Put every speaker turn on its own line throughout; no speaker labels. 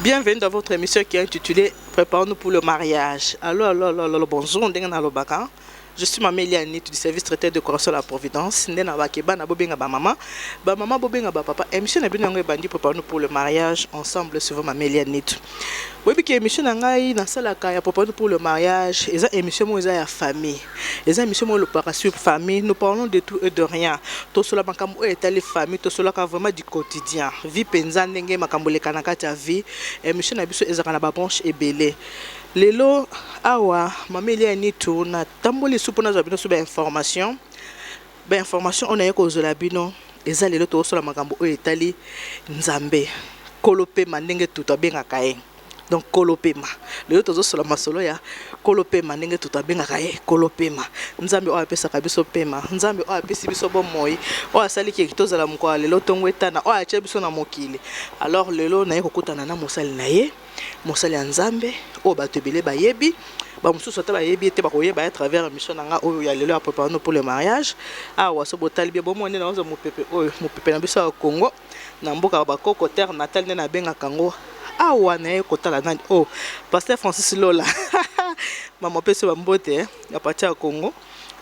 Bienvenue dans votre émission qui est intitulée Préparons-nous pour le mariage. Alors, bonjour, je suis Mamélie Anit du service traité de correction de la Providence. Je suis maman. Maman bobenga papa. Émission na bino ngai bandi préparons-nous pour le mariage ensemble sur Mamélie Anit. Oui, puis émission na ngai na sala ka ya préparons-nous pour le mariage. Eza émission mo eza ya famille. Eza émission mo le parasur famille. Nous parlons de tout et de rien. To cela makambo etali famille, to cela ka vraiment du quotidien. Vie penza ndenge makambo le kanaka ta vie. Émission na biso eza kana ba branche ebele. Lelo awa Mamélie Anit na tamboli supona za bino suba information. Ba information on a ko zola bino eza lelo to sola makambo o etali nzambe. Kolopema ndenge tuta benga kae. Donc kolopema. Lelo to sola masolo ya kolopema ndenge tuta benga kae kolopema. Nzambe o apesa kabiso pema. Nzambe o apesi biso bomoi. O asali ki tozala mko lelo tongweta na o ache biso na mokili. Alors lelo na yekokutana na mosali na ye. Mosali ya nzambe o bato ebele bayebi ba mususu ata bayebi ete bakoyeba à travers mission nanga oyo ya lelo ya préparer pour le mariage awa so botali bien bomone na ozo mopepe oyo mopepe na biso ya Congo na mboka ba koko terre natal na benga kango awa na ye kotala nani oh pasteur Francis Lola mama pese ba mbote ya parti ya Congo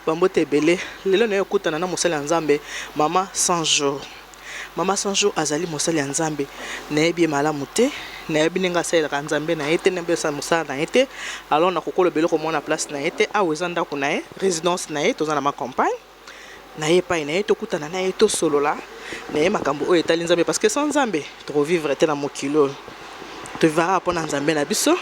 ba mbote ebele lelo na ye kutana na mosali ya nzambe mama 100 jours. Mama 100 jours azali mosali ya nzambe na yebi malamu te na yebi ninga salela nzambe na yete nembe sa mosala na yete alors na kokolo beloko mona place na yete awe zanda ko na ye résidence na ye tozana ma campagne na ye pa na ye to kutana na ye to solola na ye makambo o etali nzambe parce que sans nzambe to vivre te na mokilo to vivra pona nzambe na biso.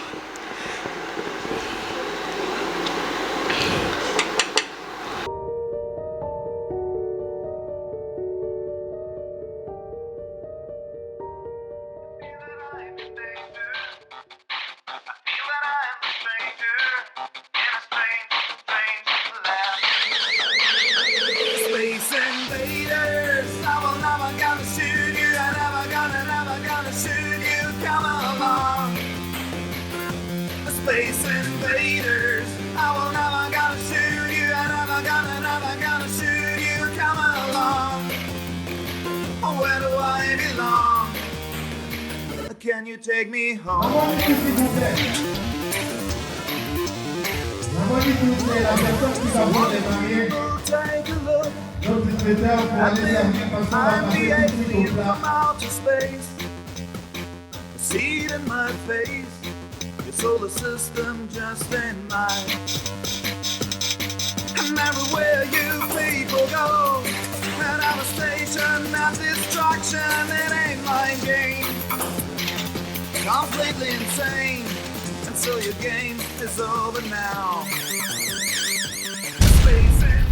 Space invaders, I will never gonna shoot you. I never gonna shoot you. Come along. Oh, where do I belong? Can you take me home? Take a look. I'm the alien from outer space. See it in my face. Solar system just ain't mine. And everywhere you people go, and I'm a station of destruction, it ain't my game. Completely insane, and so your game is over now. Space invaders.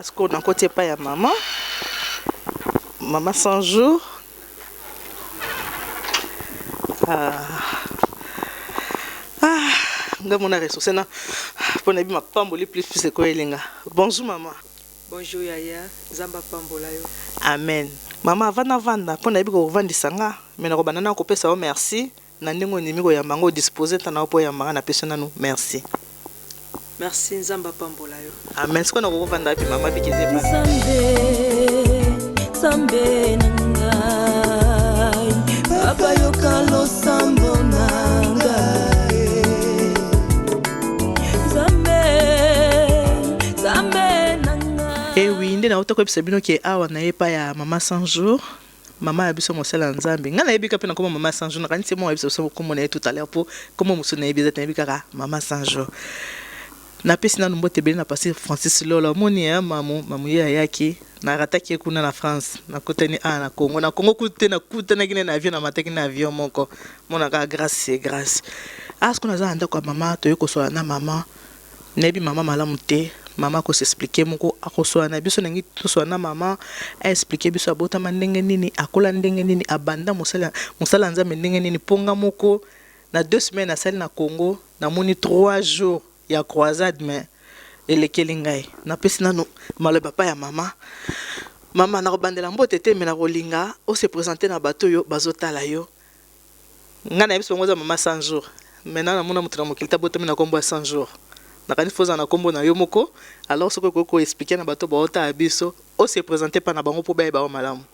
sikoyo nakoti epai ya mama mama 100 jours nga mona ressource na mpona yebi mapamboli plus ekoyo elinga. Bonjour mama.
Bonjour Yaya, Zamba pambola yo.
Amen. Mama vanda mpona yebi kovandisa nga me nakobanda na kopesa yo merci na ndenge onimi koyamba ngo dispose tana po yambanga na pesa nanu merci.
Merci Nzamba pambola yo.
Amen. Siko na kovanda pi mama bikize pa.
Sambe nangai Papa yo kalo sambo nangai Sambe nangai.
Eh oui, ndena utakwebisa bino ke awa na yepa ya mama 100 jours. Mama abiso mosala nzambe nga na yebika pe na koma mama 100 jours na kanisi mo abiso so komo na tout à l'heure po komo musu na yebiza na yebika mama 100 jours na pesi na numbo tebeli na passer Francis Lola moni ya mamu ya yaki na rataki kuna na France na koteni na Congo kutena kine na avion na mataki na avion moko mona ka grâce asko na za anda kwa mama to yoko so na mama nebi mama malamu te mama ko s'expliquer moko akosoa na biso nangi to so na mama a expliquer biso abota mandenge nini akola ndenge nini abanda musala nzambe ndenge nini ponga moko na 2 semaines na sali na Congo na moni 3 jours ya croisade mais elekeli ngai na pesi nanu maloba pa ya mama na kobandela mbote te me na kolinga o se présenter na bato yo bazotala yo nga na biso ngoza mama 100 jours maintenant na mona mutra mokilita boto me na kombo 100 jours na kani foza na kombo na yo moko alors soko ko expliquer na bato baota biso o se présenter pa na bango po ba ba malamu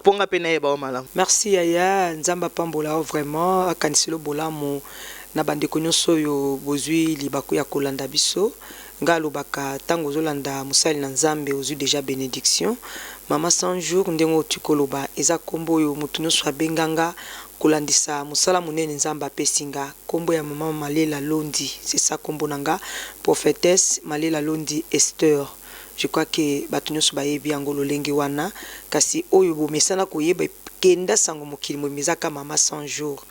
ponga pe na ba malamu.
Merci Yaya Nzamba pambola vraiment akaniselo bolamu na bandeko nyonso yo bozwi libaku ya kolanda biso nga lobaka tango zolanda musali na Nzambe ozwi déjà bénédiction mama 100 jours ndengo tukoloba eza kombo yo mutu nyonso abenganga kolandisa musala munene Nzambe apesinga kombo ya mama Malela Londi c'est ça kombo nanga prophétesse Malela Londi Esther. Je crois que bato nyonso bayebi yango lolenge wana kasi oyo bomesana koyeba kenda sango mokili momezaka mama 100 jours.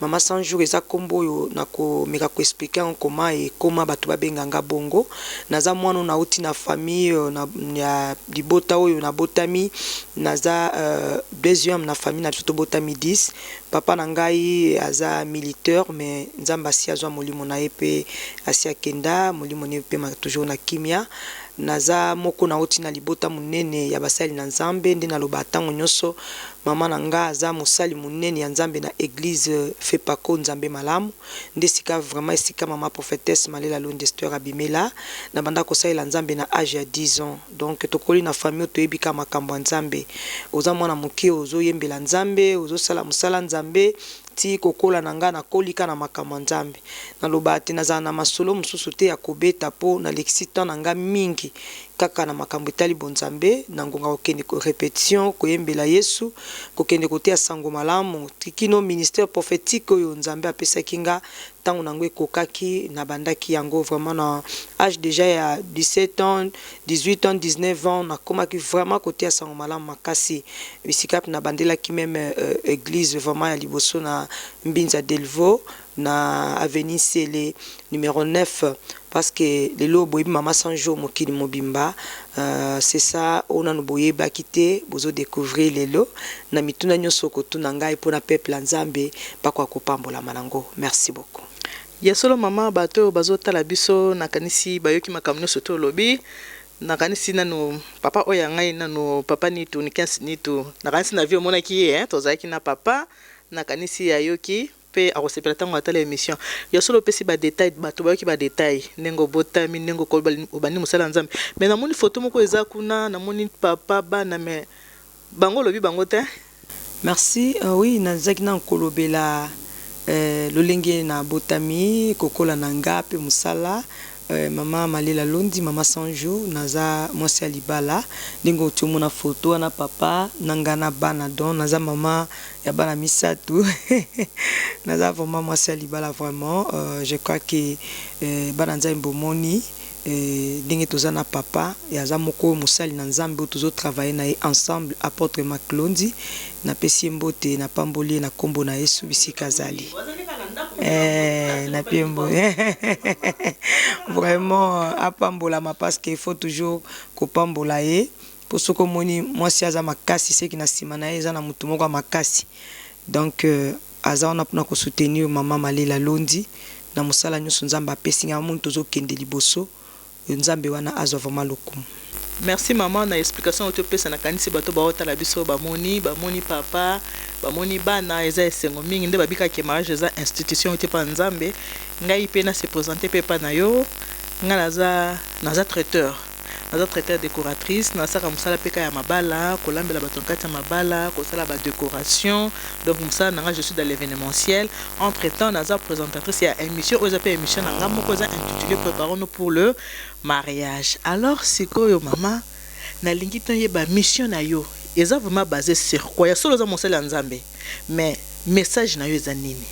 Mama 100 jours eza kombo yo nako meka ko expliquer en comment et comment bato babenganga bongo naza mwana na uti na famille na ya libota oyo na botami naza deuxième na famille na biso botami 10 papa na ngai aza militaire mais Nzamba si azwa molimo na epe asia kenda molimo ne pe ma toujours na kimia naza moko na uti na libota munene ya basali na Nzambe ndi na loba tango nyonso mama na nga aza mosali munene ya Nzambe na église Fepako Nzambe malamu ndi sika vraiment sika mama prophétesse Malela Londi Esther abimela na banda ko salela Nzambe na âge ya 10 ans donc tokoli na famille to yebika makambo ya Nzambe oza mwana mokie ozo yembela Nzambe ozo sala musala Nzambe ti kokola nanga na kolika na makambo ya Nzambe na loba te nazana na masolo mususu te ya kobeta po na lexita nanga mingi kaka na makambo etali bonzambe na ngonga kokende ko répétition koyembela Yesu kokende kote ya sango malamu tikino ministère prophétique oyo Nzambe apesaki nga tango nango ekokaki na bandaki yango vraiment na âge déjà ya 17 ans 18 ans 19 ans na komaki vraiment kote ya sango malamu makasi bisikap na bandelaki même église vraiment ya liboso na Mbinza Delvaux na avenue Sele numéro 9 parce que les lots boyebi mama 100 jours mokili mobimba c'est ça on a no boyeba kité bozo découvrir les lots na mituna nyonso kotuna ngai pona peuple Nzambe bakwa kopambola manango. Merci beaucoup.
Yesolo mama bato bazotala biso nakanisi bayoki makamno soto lobi nakanisi nanu papa oya ngai nanu papa nitu ni 15 nitu nakanisi na vie mona ki tozaki na papa nakanisi ayoki pe akosepela tango atala émission ya solo pesi ba détail bato bayoki ba détail nengo botami nengo ko bani musala Nzambe mais na moni photo moko eza kuna na moni papa bana mais bango lobi bango te.
Merci. Oui nazaki na kolobela lolenge na botami kokola na ngape musala mama Malela Londi mama 100 jours naza mwasi libala ndingo tumuna photo na papa nangana bana don naza mama ya bana misatu naza vraiment mwasi libala vraiment je crois que bana Nzambe moni ndenge toza na papa yaza moko musali na Nzambe tozo travailler na ensemble apôtre Maclondi na pesi mbote na pamboli na kombo na Yesu bisika zali. Na piembo. Vraiment, à pambolama parce qu'il faut toujours qu'on pambola ye. Pour ce que moi si aza makasi c'est qui na simana eza na mutu moko makasi. Donc aza on a pour soutenir maman Malela Londi na musala nyusu nzamba pesinga muntu zo kende liboso nzambe wana azwa vraiment lokumu.
Merci maman na explication auto pesa na kanisi bato ba otala biso bamoni papa bamoni bana eza esengo mingi nde babika ke mariage eza institution te pa nzambe ngai pe na se présenter pe pa na yo nga naza traiteur décoratrice nasaka musala peka ya mabala kolambela bato nkati ya mabala kosala ba décoration donc musala nanga je suis dans l'événementiel entre temps naza présentatrice ya émission oza pe émission nanga moko eza intitulé préparons-nous pour le mariage. Alors sikoyo mama nalingi to yeba mission na yo eza vraiment basé sur quoi ya solo za mosala nzambe mais message na yo eza nini?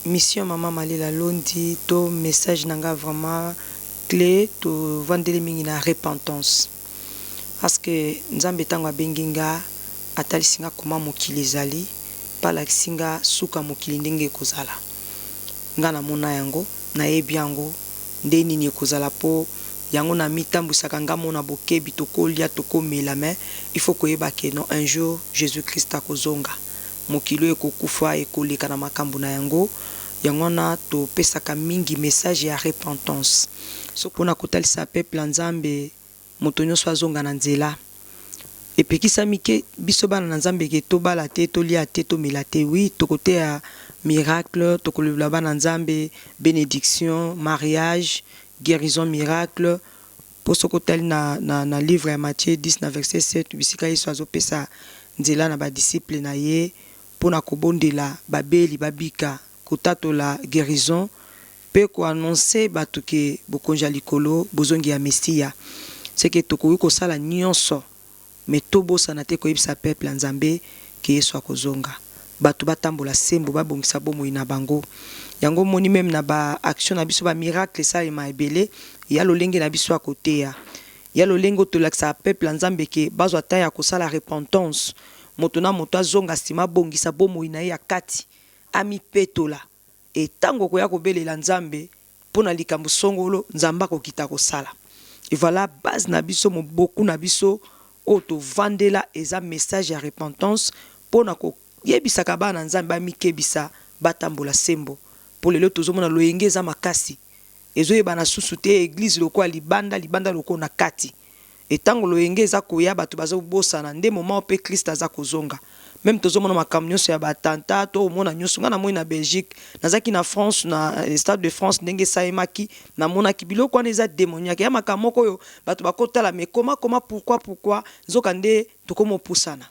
Mission maman Malela Londi to message nanga vraiment clé to vandele mingi na repentance parce que nzambe tango abenginga atalisinga koma mokili ezali palakisinga suka mokili ndenge ekozala nga na mona yango nayebi yango nde nini ekozala po yango na mitambwisaka nga mona bokebi tokolia tokomela mais il faut koyeba ke non un jour Jésus Christ akozonga mokili ekokufa ekoleka na makambo na yango yango na topesaka mingi message ya repentance so pona kotalisa peuple nzambe moto nyonso azonga na nzela epekisa mike biso bana na nzambe ke tobala te tolia te tomela te oui tokote ya miracle tokolula bana nzambe bénédiction mariage guérison miracle pour ce côté na livre ya Matthieu 10 na verset 7 bisika Yesu azopesa nzela na ba disciple na ye pona kobondela babeli babika kotatola guérison pe ko annoncer bato ke bokonja likolo bozongi ya Messia c'est que tokoki kosala nyonso mais tobosana te koyebisa peuple nzambe ke Yesu akozonga bato batambola sembo babongisa bomoi na bango yango moni même na ba action na biso ba miracle ça ema ebele ya lolenge na biso akoteya ya lolenge tolakisa peuple nzambe ke bazwa ta ya kosala repentance moto na moto azonga sima bongisa bomoi na ya kati ami petola et tango koya kobelela nzambe pona likambo songolo nzamba kokita kosala et voilà base na biso mo beaucoup na biso auto vandela eza message ya repentance pona ko yebisaka bana nzambe amikebisa batambola sembo pour lelo tozomona loyenge eza makasi ezoyeba na susu te église loko libanda loko na kati etango loyenge eza koya bato bazobosana nde moment pe Christ aza kozonga même tozomona makambo nyonso ya batanta to omona nyonso nga na moi na Belgique nazaki na France na stade de France ndenge saemaki na monaki biloko wana eza démoniaque ya makambo moko oyo bato bakotala mais comment pourquoi nzoka nde tokomo pusana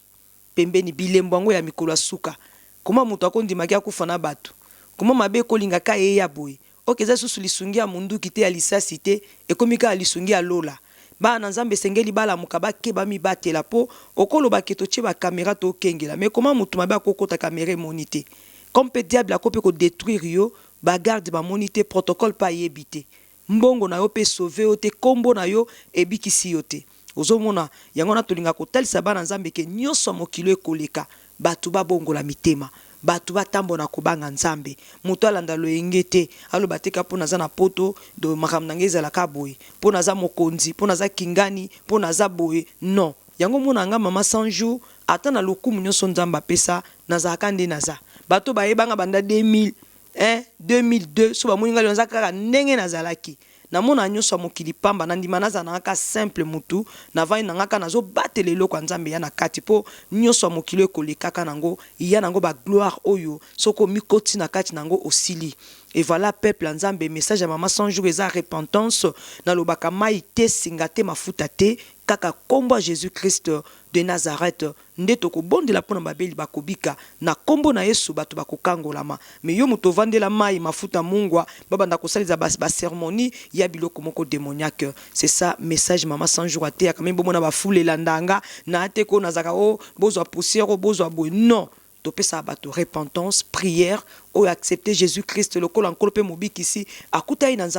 pembeni bilembo yango ya mikolo suka comment moto akondimaki akufa na bato comment mabe kolingaka ye ya boye okeza susu lisungi ya mundu kite ya lisasi te ekomika lisungi ya lola bana nzambe sengeli bala mukaba ke bami batela po okoloba keto tie ba caméra to kengela mais comment mutu mabe akokota caméra monité comme peut diable akope ko détruire yo ba garde ba monité protocole pa yebité mbongo na yo pe sauver yo te kombo na yo ebikisi yo te ozomona yango na tolinga ko talisa bana nzambe ke nyonso mokilo ekoleka batu ba bongola mitema batu batambola kobanga nzambe mutu alanda loyenge te aloba te ka pona za na poto do makambo nange ezala ka boye pona za mokonzi pona za kingani pona za boye non yango mona nga mama 100 jours atana lokumu nyonso nzamba pesa nazaka nde naza bato bayebanga banda 2002 so bamoninga lonza kaka ndenge nazalaki na mona nyonso mokili pamba na ndima naza nanga simple mutu na vai nanga kana zo batele eloko nzambe ya na kati po nyonso mokili ekolekaka nango ya nango ba gloire oyo soko mikoti na kati nango osili et voilà peuple nzambe message ya mama 100 jours eza repentance na lobaka mai te singa te mafuta te kaka kombo Jésus Christ de Nazareth nde tokobondela pona babeli bakobika na kombo na Yesu bato bakokangolama mais yo moto vandela mai mafuta mungwa babanda kosaliza ba cérémonie ya biloko moko démoniaque c'est ça message mama 100 jours ate ya kamembo mona ba foule landanga na ate ko nazaka o bozwa poussière bozwa boy non topesa bato repentance prière ou accepter Jésus Christ le kol encore pe mobikisi akuta ina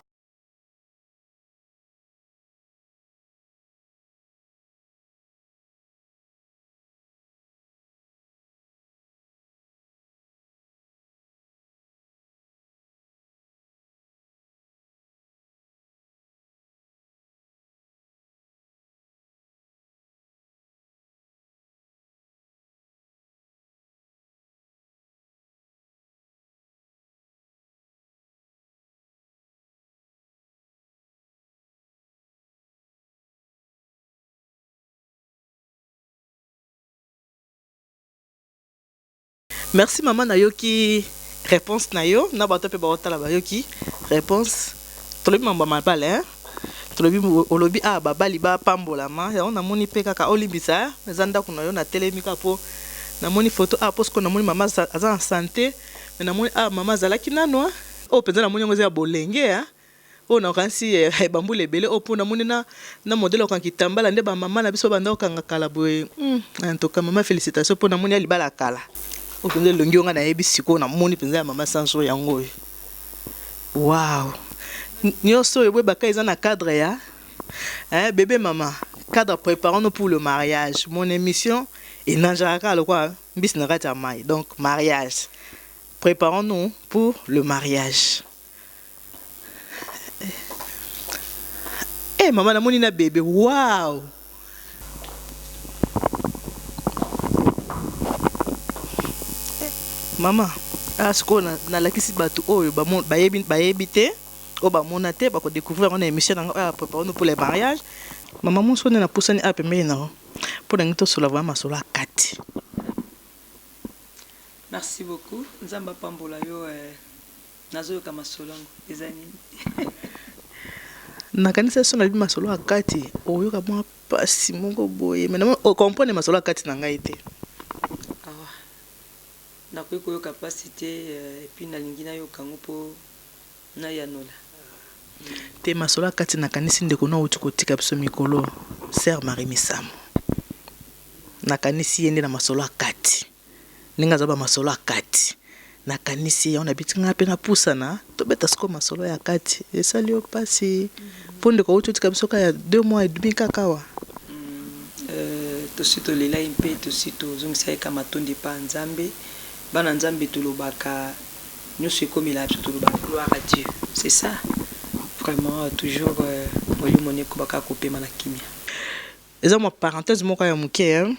Merci maman nayoki réponse na yo na bato pe ba otala ba yoki réponse tolobi mamba mabale hein tolobi olobi ah babali ba pambola ma ya on amoni pe kaka olimbisa ezanda kuna yo na telemika po namoni photo ah parce que namoni mama aza en santé mais namoni ah mama zalaki nano o penza namoni ngo za bolenge hein o na kansi bambula ebele o po namoni na modèle kan kitambala nde ba mama na biso banda okanga kala boye en tout cas mama félicitations po namoni ali bala kala o penza longi nga na yebi siko namoni penza ya mama sanso yango wow nyonso ebwe baka eza na cadre ya bébé maman cadre préparons-nous pour le mariage mon émission et nanjaka le quoi bis na kata mai donc mariage préparons-nous pour le mariage. Eh maman namoni na bébé wow maman asko na lakisi batu oyo bayebi te o bamona te bako découvrir on émission na préparons-nous pour les mariages maman mon sonne na pusani a pembe na pour ngito sola vraiment sola kati.
Merci beaucoup nzamba pambola yo nazo kama solango ezani
nakanisa so na bi masolo akati oyo ka mwa pasi moko boye mais on comprend masolo akati na ngai te
na koyo capacité et puis na lingina yo kango po na yanola
te masolo akati na kanisi ndeko na uti kotika biso mikolo Sœur Marie Misamo na kanisi yende na masolo akati ninga zaba masolo akati na kanisi on habite ngape na pusana to beta sko masolo ya kati esali opasi ponde ko uti biso ka ya 2 mois et demi kakawa
to sito lela impe to sito zongisa ka matondi pa nzambe bana nzambe tulobaka nyusi komila tulobaka gloire à Dieu c'est ça vraiment toujours moyo moneko baka kopema na kimia
eza mo parenthèse moko ya muke hein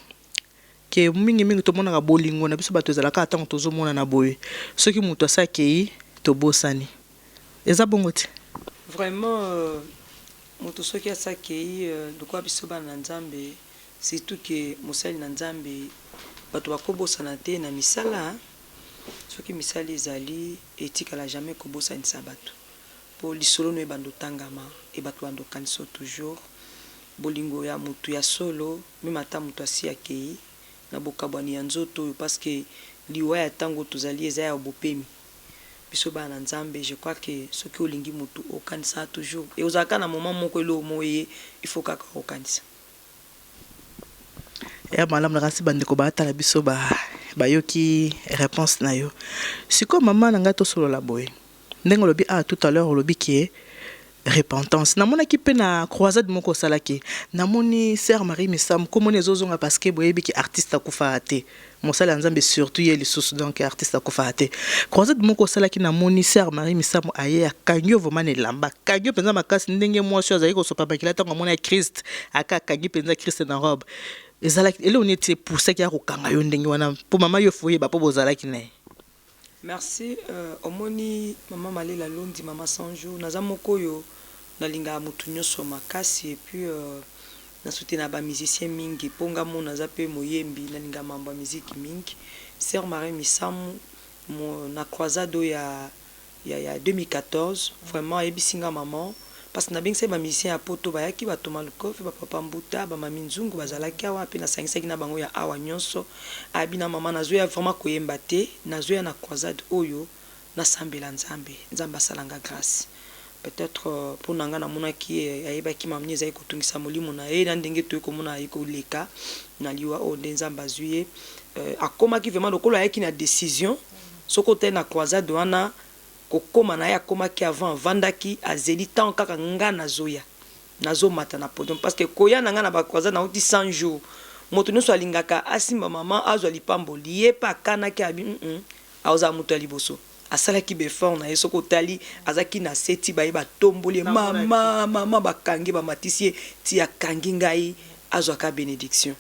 que mingi to mona ka bolingo na biso bato ezalaka atango tozo mona na boye soki muto asakei to bosani eza bongo te
vraiment muto soki asakei lokwa biso bana nzambe surtout que mosali na nzambe bato bakobosana te na misala soki misala ezali etikala jamais kobosanisa bato po lisolo no ebando tangama e bato bando kanso toujours bolingo ya mutu ya solo même ata mutu asi akei na bokabwani ya nzoto parce que liwa ya tango tozali eza ya bopemi biso bana nzambe je crois que soki olingi mutu okanisa toujours et ozaka na moment moko elo moye il faut kaka okanisa
ya malam na kasi bandeko baatala biso bayoki réponse na yo siko mama na ngato solo la boye ndenge lobi tout à l'heure lobi qui repentance namonaki pe na croisade moko salaki namoni Sœur Marie Misamo komoni ezozonga parce que boyebi ki artiste akufa te mosala nzambe surtout ye lisusu donc artiste akufa te croisade moko salaki namoni Sœur Marie Misamo aye akangio vraiment elamba kangio penza makasi ndenge mwasi azali kosopa bakila tango mona Christ aka kangi penza Christ na robe ezalaki ele on était pour ça qui a kokanga yo ndenge wana po mama yo foye ba po bozalaki na.
Merci omoni maman Malela Londi maman Sanjo naza moko yo nalinga mutu nyonso makasi et puis na soutenir ba musicien mingi ponga mona za pe moyembi nalinga mambo musique mingi Sœur Marie Misamo na croisade ya 2014 vraiment ebisinga maman parce que na bingse ba musicien ya poto ba yaki ba Thomas Lukofi ba Papa Mbuta ba Mami Nzungu bazalaki awa pe na sangisaki na bango ya awa nyonso abina mama nazo ya vraiment koyemba te nazo ya na croisade oyo na sambela nzambe nzamba salanga grâce peut-être pour nanga na mona ki ayeba ki mamni za ikotungisa molimo na e na ndenge to komona iko leka na liwa o nzamba zuye akoma ki vraiment lokolo ayaki na décision soko te na croisade wana kokoma na ya koma ki avant vandaki azeli tant kaka nga nazoya nazo mata na podium parce que koya nanga na ba croisade na uti 100 jours moto nyonso alingaka asimba mama azwa lipambo liye pa kana ki abi auza mutu aliboso asalaki befort na yeso kotali azaki na seti baye batomboli mama bakangi ba matisier ti akangi ngai azwa ka bénédiction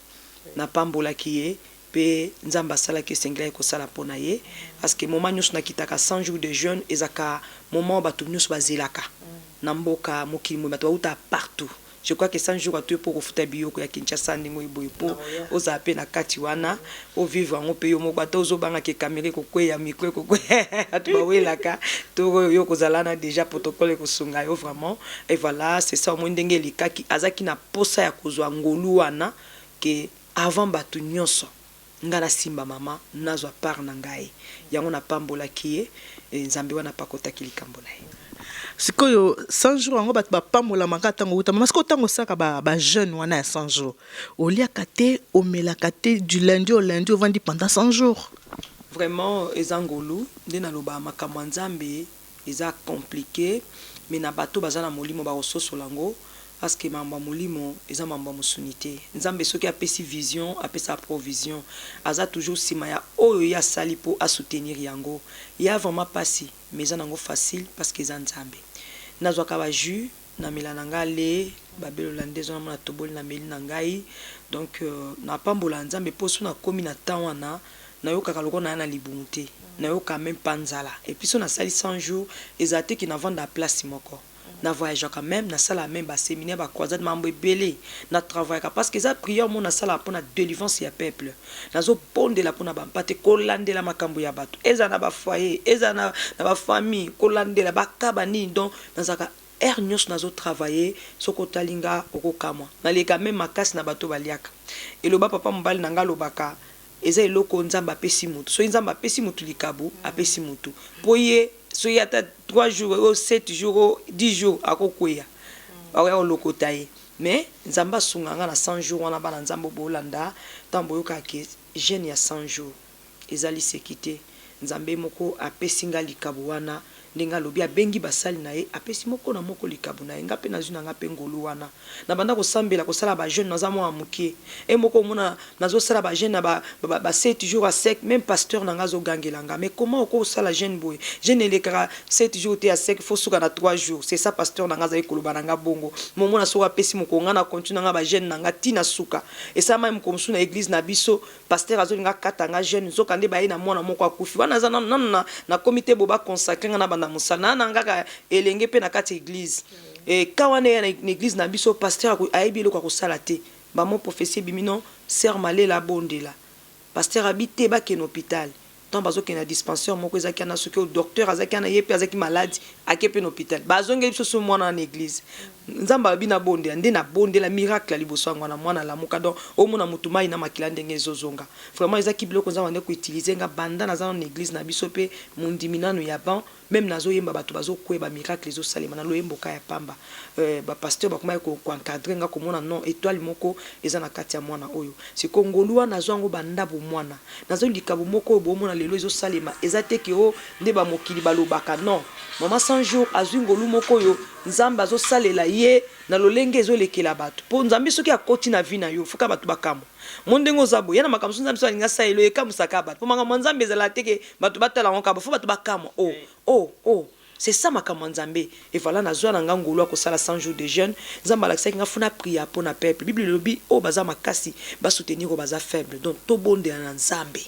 na pambola ki ye pe nzamba salaki sengla ko sala pona ye parce que moment nyonso nakitaka 100 jours de jeûne ezaka moment bato nyonso bazelaka na mboka mokili mo bato uta partout je crois que 100 jours atu pour kofuta biyoko ya Kinshasa ndingo iboye po oza pe na kati wana o vivre en pe yo mobata ozo banga ke caméra ko ya micro ko atu ba welaka to yo kozalana déjà protocole ko sunga yo vraiment et voilà c'est ça mo ndenge likaki azaki na posa ya kozwa ngolu wana ke avant batu nyonso ngana simba mama nazwa part na ngai yango na pambola kie nzambe wana pakota kilikambo na ye
sikoyo 100 jours ngo bat ba pambola makata ngo utama masiko tango saka ba jeune wana ya 100 jours oliaka te omelaka te du lundi au lundi au vendredi pendant 100 jours
vraiment ezangolu ndena loba makambo nzambe eza compliqué mais na bato bazana molimo ba ososolango parce que mamba molimo eza mamba musunité nzambe soki apesi vision apesa provision aza toujours sima ya oyo ya sali po a soutenir yango ya vraiment pasi mais eza nango facile parce que eza nzambe nazwa ka ba jus na milananga le babelo landezo na mona toboli na meli na ngai donc na pambola nzambe poso na komi na tawana na yo kaka loko na libunte na yo quand même panzala et puis so na sali 100 jours ezate ki na vendre la place moko na voyage quand même na sala même ba séminaire ba croisade mambo belé na travail parce que ça prière mon na sala pour na délivrance ya peuple nazo pondela pour na ba mpate ko landela makambo ya bato eza na ba foyer eza na ba famille ko landela ba kabani donc nazaka nyos nazo travailler soko talinga okokamwa na leka même makasi na bato baliaka eloba papa mbali na ngalo baka eza eloko nzamba apesi mutu so nzamba apesi mutu likabu apesi mutu poye so yata 3 jours ou 7 jours ou 10 jours akokweya awa olokota ye mais nzamba sunganga na 100 jours wana bana nzambo bolanda tambo yoka ke jeune ya 100 jours ezali sekite nzambe moko apesi nga likabu wana ndinga lobi abengi basali na ye apesi moko na moko likabu na ye nga pe nazuna nga pe ngolu wana na banda ko sambela ko sala ba jeune naza mo amukie e moko mona nazo sala ba jeune na ba 7 jours à sec même pasteur na nga zo gangelanga mais comment ko sala jeune boy jeune le kara 7 jours te à sec faut suka na 3 jours c'est ça pasteur na nga za ekolo bananga bongo momo na so apesi moko nga na continue nga ba jeune na nga tina suka et ça même comme sous na église na biso pasteur azo nga katanga jeune zo kande ba ye na mwana moko akufi wana za na comité boba consacré nga na musana nangaka elenge pe na kati église et kawane ya na église na biso pasteur ayebi eloko akosala te ba mo prophétie bimino sœur malela bondela pasteur habite ba ken hôpital tant bazo ken na dispensaire moko ezaki na soki au docteur azaki na yepe azaki malade akepe na hôpital bazonge biso so mwana na église nzamba bina bondela nde na bondela miracle liboso ngwana mwana la muka donc au mona mutumai na makila ndenge zozonga vraiment ezaki biloko nzamba ndeko utiliser nga banda na za na église na biso pe mundiminano ya ban même nazo yemba bato bazo kweba miracle zo salema na loyembo ka ya pamba ba pasteur ba kuma ko encadrer nga ko mona non étoile moko eza na kati ya mwana oyo si kongolua nazo ngo banda bo mwana nazo likabu moko bo mona lelo zo salema eza te ke o nde ba mokili balobaka non mama 100 jours azwi ngolu moko yo nzamba zo salela ye na lolenge zo lekela bato po nzambi soki akoti na vie na yo fuka bato bakamo mondengo zabo yana makamso nzambi so alinga saelo ekamusaka bato po manga nzambe ezala teke bato batala ngokabo fo bato bakamo oh c'est ça makambo nzambe et voilà na zwa na ngangolo akosala 100 jours de jeûne nzamba la kisaki nga funa prier pour na peuple bible lobi o baza makasi ba soutenir o baza faible donc to bonde na nzambe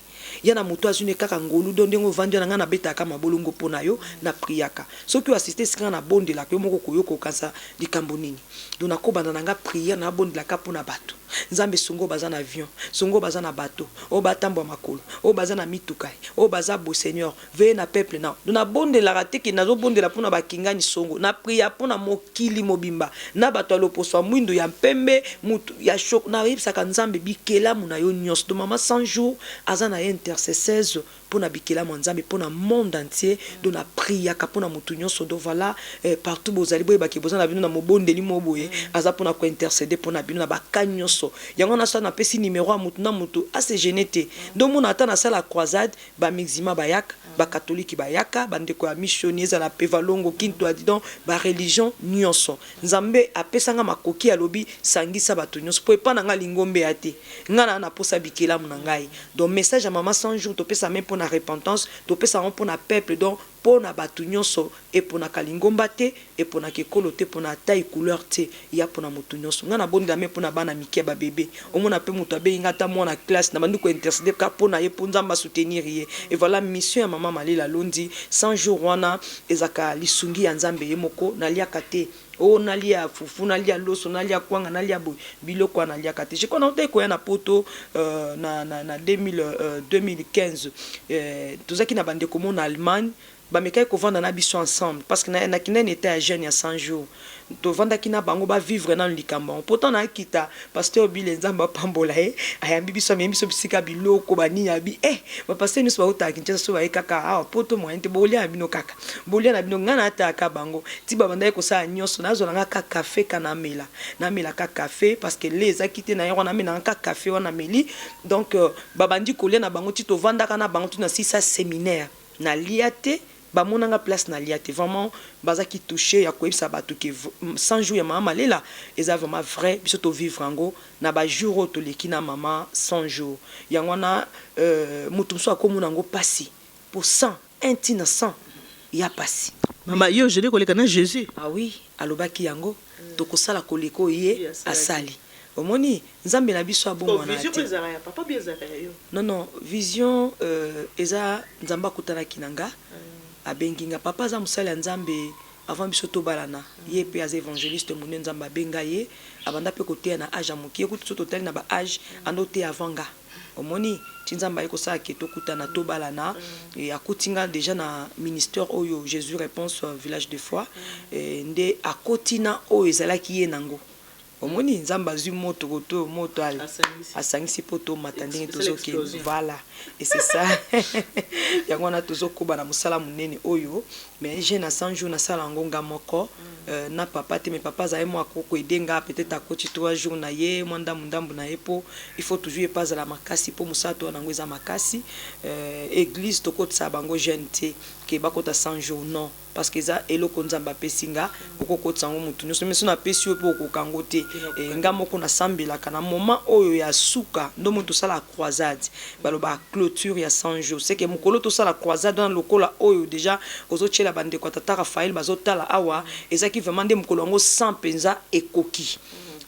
yana muto azune kaka ngolu do ndengo vandi na nga na betaka mabolongo pona yo na priaka soki assisté sika na bonde la ko moko koyoko kansa likambo nini do na ko banda nga prier na bonde la ka pona bato nzambe songo baza na avion songo baza na bateau o batambo makolo o baza na mitukai o baza beau seigneur veye na peuple na do na bonde la rateki nazo bonde la pona bakingani songo na prier pona mokili mobimba na bato aloposo mwindo ya mpembe mutu ya shok na yebisaka nzambe bikela muna yo nyos do mama 100 jours azana intercesseuse pona bikela nzambe pona monde entier do na prier ka pona mutu nyonso do voilà partout bozali boye bakeboza na bino na mobondeli moboye aza pona ko intercéder pona bino na bakanyonso yango na sa na pesi numéro a mutu na mutu a se genete do mona ata na sala croisade ba mixima bayaka ba catholique bayaka bandeko ya missionnaires à la pevalongo kinto adidon ba religion nyonso nzambe apesanga makoki alobi sangisa bato nyonso po epa na nga lingombe ate ngana na posa bikela muna ngai donc message à maman 100 jours to pesa même pour la repentance to pesa pour na peuple donc pour na batu nyonso et pour na kalingomba te et pour na kekolo te pour na taille couleur te ya pour na mutu nyonso ngana bondi la même pour na bana mikie ba bébé au mona pe mutu abe ngata mwana classe na bandu ko intercéder ka pour na ye pour nzamba soutenir ye et voilà mission ya maman Malela Londi 100 jours wana ezaka lisungi ya nzambe ye moko na liaka te o nalia fufu nalia loso nalia kwanga nalia biloko nalia kate je kona te ko na poto na 2015 tozaki na bande komo na Allemagne ba mekai ko vendre na biso ensemble parce que na kinene était à jeune ya 100 jours to vanda kina bango ba vivre na likambo pourtant na kita pasteur Bill Nzamba pambola ayambi biso bisika biloko bani yabi ba pasteur nous ba utaki ntia so ba kaka poto mo ente bolia bino kaka bolia na bino ngana ata ka bango ti ba banda ko sa nyoso nazo na ka café kana mela ka café parce que les akité na yona mena ka café wana meli donc ba bandi kolia na bango ti to vanda kana bango tu na sisa séminaire na liate bamonanga place na liate vraiment bazaki touché ya koyebisa bato ke 100 jours ya mama lela eza vraiment vrai biso to vivre ngo na ba jour to leki na mama 100 jours yango na mutu so akomuna ngo pasi pour 100 intina 100 ya pasi
mama yo je koleka na Jésus
ah oui alobaki yango to kosala koleko ye asali omoni nzambe na biso abomona
vision ezara ya papa bizara yo
non vision eza nzamba kutana kinanga abenginga papa za musala nzambe avant biso to balana ye pe az évangéliste mone nzamba benga ye abanda pe côté na âge amuki ekuti total na ba âge anoté avanga omoni tinzamba eko sa ke to kutana to balana et akotinga déjà na ministère oyo Jésus réponse village de foi nde akotina oyo ezalaki ye nango omoni nzamba zui moto koto moto ali asangisi poto matandingi tozoke voilà et c'est ça yango na tozokuba na musala munene oyo mais j'ai na 100 jours na sala ngonga moko na papa te mais papa za mo akoko edenga peut-être akoti 3 jours na ye mwanda mundambu na yepo il faut toujours pas la makasi po musato na ngweza makasi église to kotsa bango jeune te ke bakota 100 jours non parce que ça eloko nzamba pesinga okoko tsango mutu nyonso meso na pesi opo okokango te nga moko na sambela kana moment oyo ya suka ndo mutu sala croisade baloba clôture ya 100 jours c'est que mukolo to sala croisade dans lokola oyo déjà ozo chela bande kwa tata Raphaël bazotala awa ezaki vraiment nde mukolo ngo 100 penza ekoki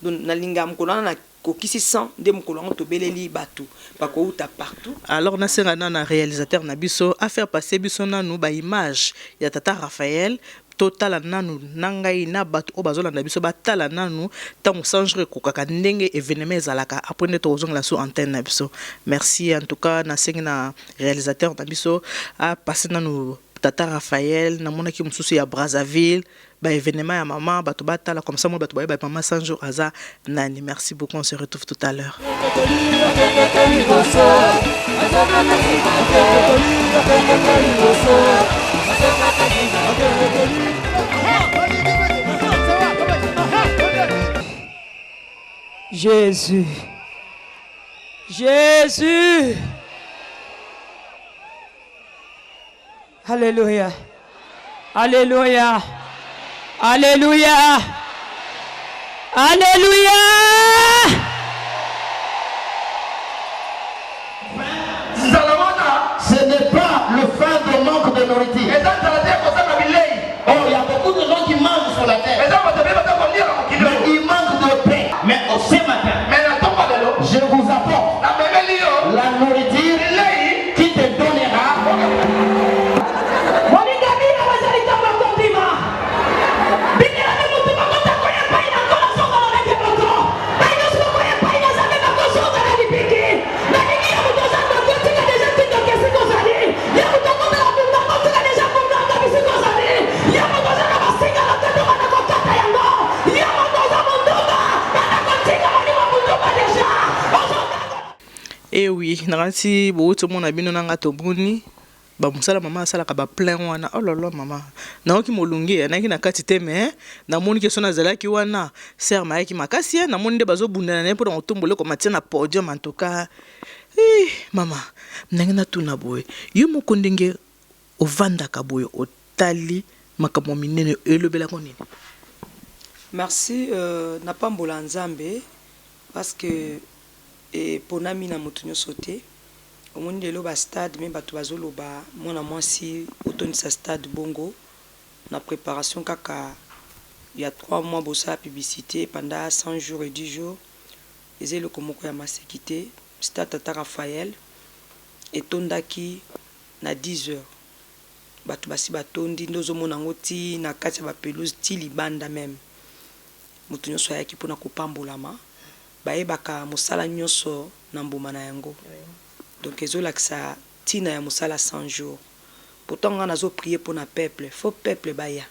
donc na linga mukolo na kokisi 100 nde mukolo ngo tobeleli batu bako uta partout.
Alors na senga na réalisateur na biso a faire passer biso nanu ba image ya tata Raphaël total nanu nangai na batu o bazola na biso batala nanu tango changer kokaka ndenge événement ezalaka après to ozongla sur antenne na biso. Merci en tout cas na senga na réalisateur na biso a passer nanu tata Raphaël na mona ki mususu ya Brazzaville ba événement ya maman bato batala comme ça moi bato ba maman 100 jours aza nani. Merci beaucoup, on se retrouve tout à l'heure.
Jésus, Jésus, alléluia, alléluia, alléluia, alléluia.
Ce n'est pas le fin de manque de nourriture. Oh, il y a beaucoup de gens qui mangent sur la terre. Mais ils manquent de pain. Mais ce matin, je vous apporte la nourriture qui te donnera.
Eh oui, nansi bo to mona bino nanga to buni ba musala mama sala ka ba plein wana. Oh là là mama na ki molungi na ki na kati te mais na moni ke sona zala ki wana ser ma ki makasi na moni de bazo bunda na pour otombole ko matia na podium en tout cas. Mama nangina tuna boy yo moko ndenge ovanda ka boy otali makambo minene elobela ko nini.
Merci na pambola nzambe parce que et ponami na mutunyo sauté au monde de l'oba stade même batu bazoloba mona mwasi otonisa stade bongo na préparation kaka il y a 3 mois bossa publicité pendant 100 jours et 10 jours et le komoko ya masekité stade tata Raphaël et tondaki na 10 heures batu basi batondi ndozo mona ngoti na kati ba pelouse ti libanda même mutu nyonso ayaki mpona kopambolama bayebaka mosala nyonso na mbuma na yango donc ezolakisa ntina ya mosala 100 jours pourtant nga nazoprier mpona peuple fo peuple baya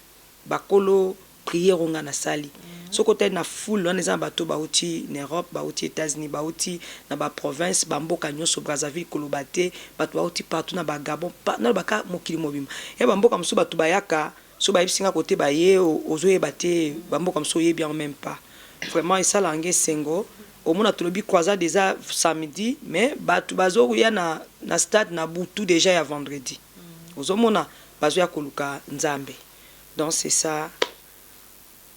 bakolo priere nga na sali soko te na foule wana eza na bato bauti na Europe bauti États-Unis bauti na baprovince bamboka nyonso Brazzaville koloba te bato bauti partout na bagabon na baka mokili mobima ya bamboka mosusu bato bayaka so bayebisinga kote baye ozoyeba te bamboka mosusu oyebi en même pas vraiment esala yango esengo omona tolobi croisade eza samedi mais bato bazoya na stade na butu déjà ya vendredi ozomona bazoya koluka nzambe donc c'est ça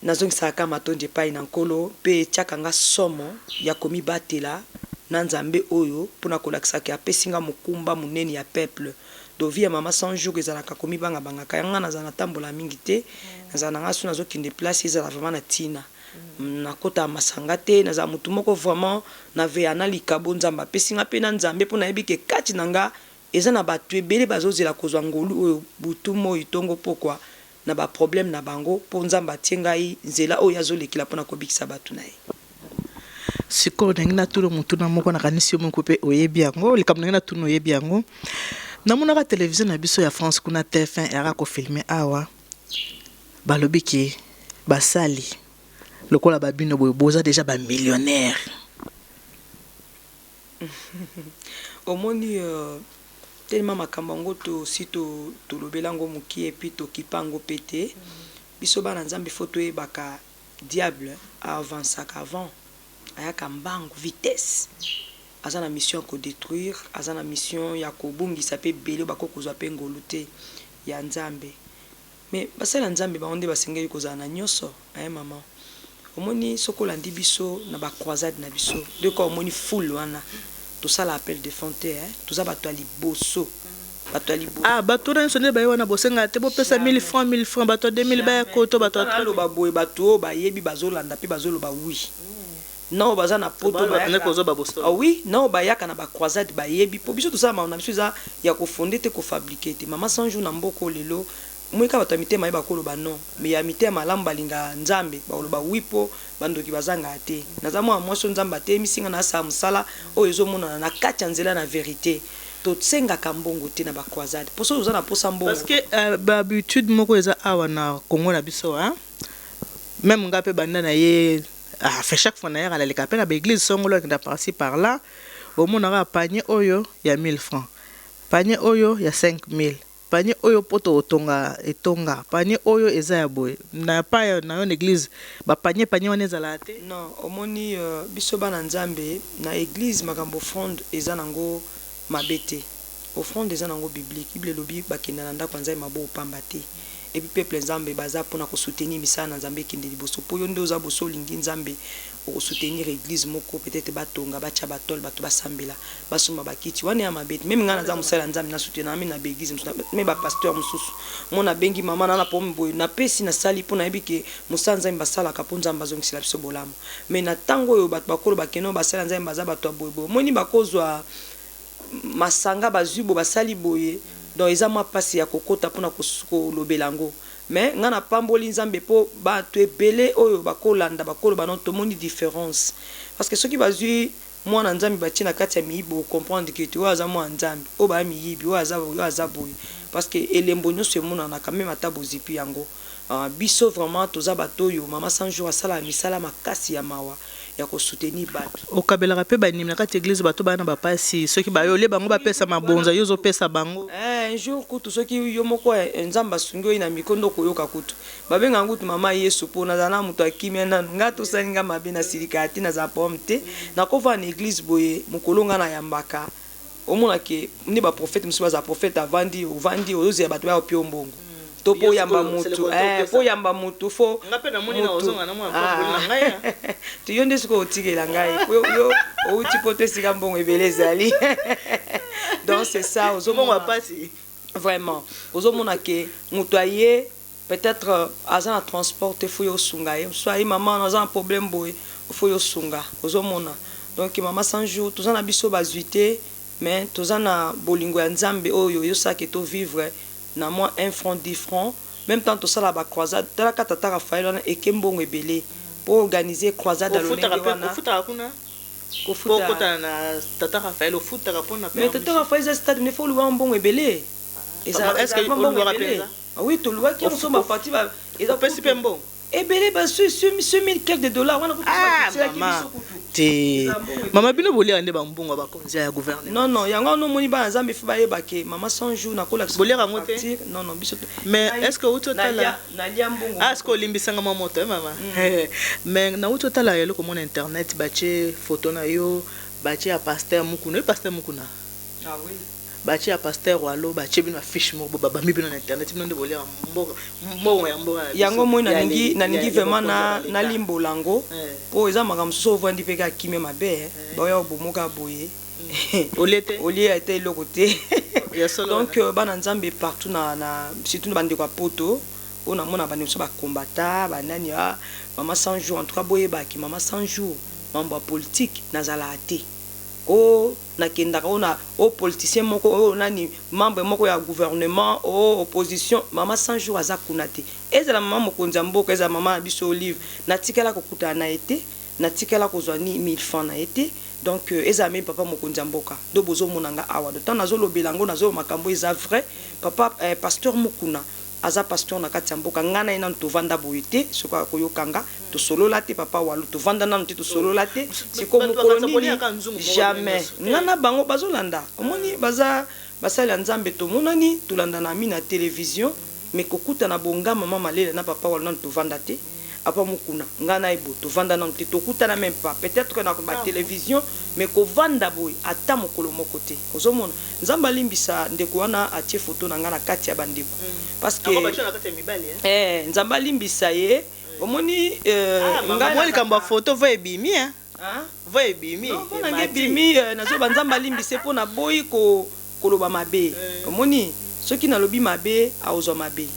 nazongisaka matondi epai na nkolo mpe etiaka nga somo ya komibatela na nzambe oyo mpona kolakisaka apesinga mokumba monene ya peuple dovi ya mama 100 jours ezalaka komibangabangaka yanga nazala natambola mingi te nazala nanga so nazokende place ezala vraiment na ntina nakota masanga te nazala motu moko vraiment naveya na likabo nzambe apesinga mpe na nzambe mpona yebike kati na nga eza na bato ebele bazozela kozwa ngolu oyo butu moi tongo pokwa na ba problème na bango po nzamba atie ngai nzela oyo azolekela mpona kobikisa bato na ye
sikoyo ndenge natuna motu na moko nakanisi yo moko mpe oyebi yango likambo ndenge natuna oyebi yango namonaka televizio na biso ya France kuna TF1 yaka kofilme awa balobi ke basali lokola babino boye boza déjà bamillionnaire
omoni tellement makambo yango tosi tolobela yango mokie epuis tokipa yango mpe te biso bana nzambe fo toyebaka diable avansaka avant ayaka mbangu vitesse aza na mission ya kodétruire aza na mission ya kobungisa mpe bele bakokozwa mpe ngolu te ya nzambe mais basala nzambe bango nde basengeli kozala na nyonso aye mama omoni soki olandi biso na bacroisade na biso deko omoni foule wana tosala appel de fonte toza bato ya liboso bato ya liboso
bato na nyonso nde baye wana bosenga te bopesa 1000 francs bato ya 2000 baya koto bato
aloba boye bato oyo bayebi bazolanda mpe bazoloba wi nao baza na poto oui nao bayaka na bacroisade bayebi mpo biso tosala maona biso eza ya kofonde te kofabrike te mama 100 jours na mboko lelo mwika bato ya mitema ye bakoloba non mais ya mitema malamu balinga nzambe bakoloba wi mpo bandoki bazanga te naza mwa mwasi nzambe ateyemisinga na asala mosala oyo ezomonana na kati ya nzela na vérité tosengaka mbongo te na bacroisade mposo oza na posa mbongo
parce que bahabitude moko eza awa na Congo na biso même nga mpe banda na ye fait chaque fois naye alaleka mpe na baeglise songolo akenda par-ci par-là omonaka panier oyo ya 1000 francs panier oyo ya 5000 panier oyo poto otonga etonga panier oyo eza ya boye na pa na yo na église ba panier wana ezala te
non omoni biso bana nzambe na église makambo offrande eza nango mabete offrande eza nango biblique bible lobi bakenda na ndako nzambe mabo opamba te et puis peuple nzambe baza pona ko soutenir misala na nzambe kende liboso po yo nde oza boso lingi nzambe o soutenir église moko peut-être batonga bacha batol bato basambela basoma bakiti wana ya mabete même ngana za musala nzambe na soutenir na église mais ba pasteur mususu mona bengi mama na pombe boy na pesi na sali pona yebike musala nzambe basala ka ponza mbazongi sila biso bolamo mais na tango yo bato bakolo bakeno basala nzambe baza bato aboyebo moni bakozwa masanga bazubo basali boye donc eza mwa pasi ya kokota mpona kolobela yango mais nga na pamboli nzambe mpo bato ebele oyo bakolanda bakoloba non tomoni différence parce que soki bazwi mwana nzambe batie na kati ya miyibi ocomprendre ke te oyo aza mwana nzambe oyo baya miyibi oyo aza boye parce que elembo nyonso emonanaka meme ata bozipi yango biso vraiment toza bato oyo mama 100 jours asala misala makasi ya mawa ya ko soutenir bato
okabelaka pe banimi na kati église bato bana bapasi soki bayole bango bapesa mabonza yo zopesa bango
un jour kutu soki yo moko nzamba sungi oyo na mikondo koyoka kutu babenga ngutu mama Yesu po na zana mutu akimia na nga to salinga mabe na silika ati na za pomme te na kova na église boye mukolonga na yambaka omona ke ni ba prophète musu ba prophète avandi ovandi ozo ya bato ba opio mbongo to po yamba mutu po yamba mutu fo
ngape na moni na ozonga na mwa na ngai
tu yonde siko otikela ngai yo outi pote sika mbongo ebelezali donc c'est ça ozomona
pasi
vraiment ozomona ke mutu aye peut-être aza na transport fo yo sunga ye so ayi mama na za un problème boy fo yo sunga ozomona donc mama 100 jours toza na biso bazuité mais toza na bolingo ya nzambe oyo yo saki to vivre na moi 1 franc 10 francs même temps to sala ba croisade tala kata Raphaël wana ekembongo ebele pour organiser croisade à l'Olenge wana.
Pourquoi na Tata Raphaël au foot rapona
mais Tata Raphaël c'est stade ne faut louer un bon ébélé.
Et ça est-ce que on doit rappeler ça?
Ah oui, tout louer qui on sommes parti va
et ça peut super bon.
Ébélé ba sur 1000 quelques de dollars wana
Maman bino bolia ande ba mbongo ba konzi ya gouvernement.
Non yango no moni ba nzambe fi ba yeba ke maman 100 jours na kola
bolia ngote.
Non biso.
Mais est-ce que auto tala
na lia mbongo.
Est-ce que limbisanga moto maman? Mais na auto tala yelo ko mon internet bache photo na yo bache a pasteur mukuna
Ah oui.
Bache a pasteur walo bache bino affiche mo baba mi bino na internet bino bolia mbogo ya mboga.
Yango mo na ningi vraiment na limbo lango. Po eza makambo so vandi pe ka kime mabe ba ya bomoka boye. Olie a été le côté. Donc bana nzambe partout na surtout bande kwa poto on a mona bande so ba combattant ba nani maman 100 jours en tout cas boye ba ki maman 100 jours mambo politique nazala ate. O nakendaka ona o politicien moko o nani membre moko ya gouvernement o opposition mama 100 jours aza kunate ezala mama mokonzi mboka ezala mama biso Olive natikala kokuta na été natikala kozwa ni 1000 francs na été donc ezala même papa mokonzi mboka do bozo monanga awa de temps nazo lobelango nazo makambo eza vrai papa pasteur Mukuna aza pasteur na kati mboka ngana ina tovanda boyete soka koyokanga to solo late papa walu tovanda na to solo late siko mokoloni jamais ngana bango bazolanda omoni baza basala nzambe to monani tolanda na mina télévision mais kokuta na bonga mama malela na papa walu na tovanda te apa Mukuna ngana ebo tovanda na te tokuta na même pas peut-être que na ba télévision mais ko vanda boy ata mokolo mokote ozomona nzamba limbisa ndeko wana atie photo na ngana kati ya bandeko parce que nzamba limbisa ye omoni
ngana kamba photo va ebimi va ebimi
na ebimi nazo banzamba limbise pona boy ko koloba mabe omoni soki na lobi mabe aozo mabe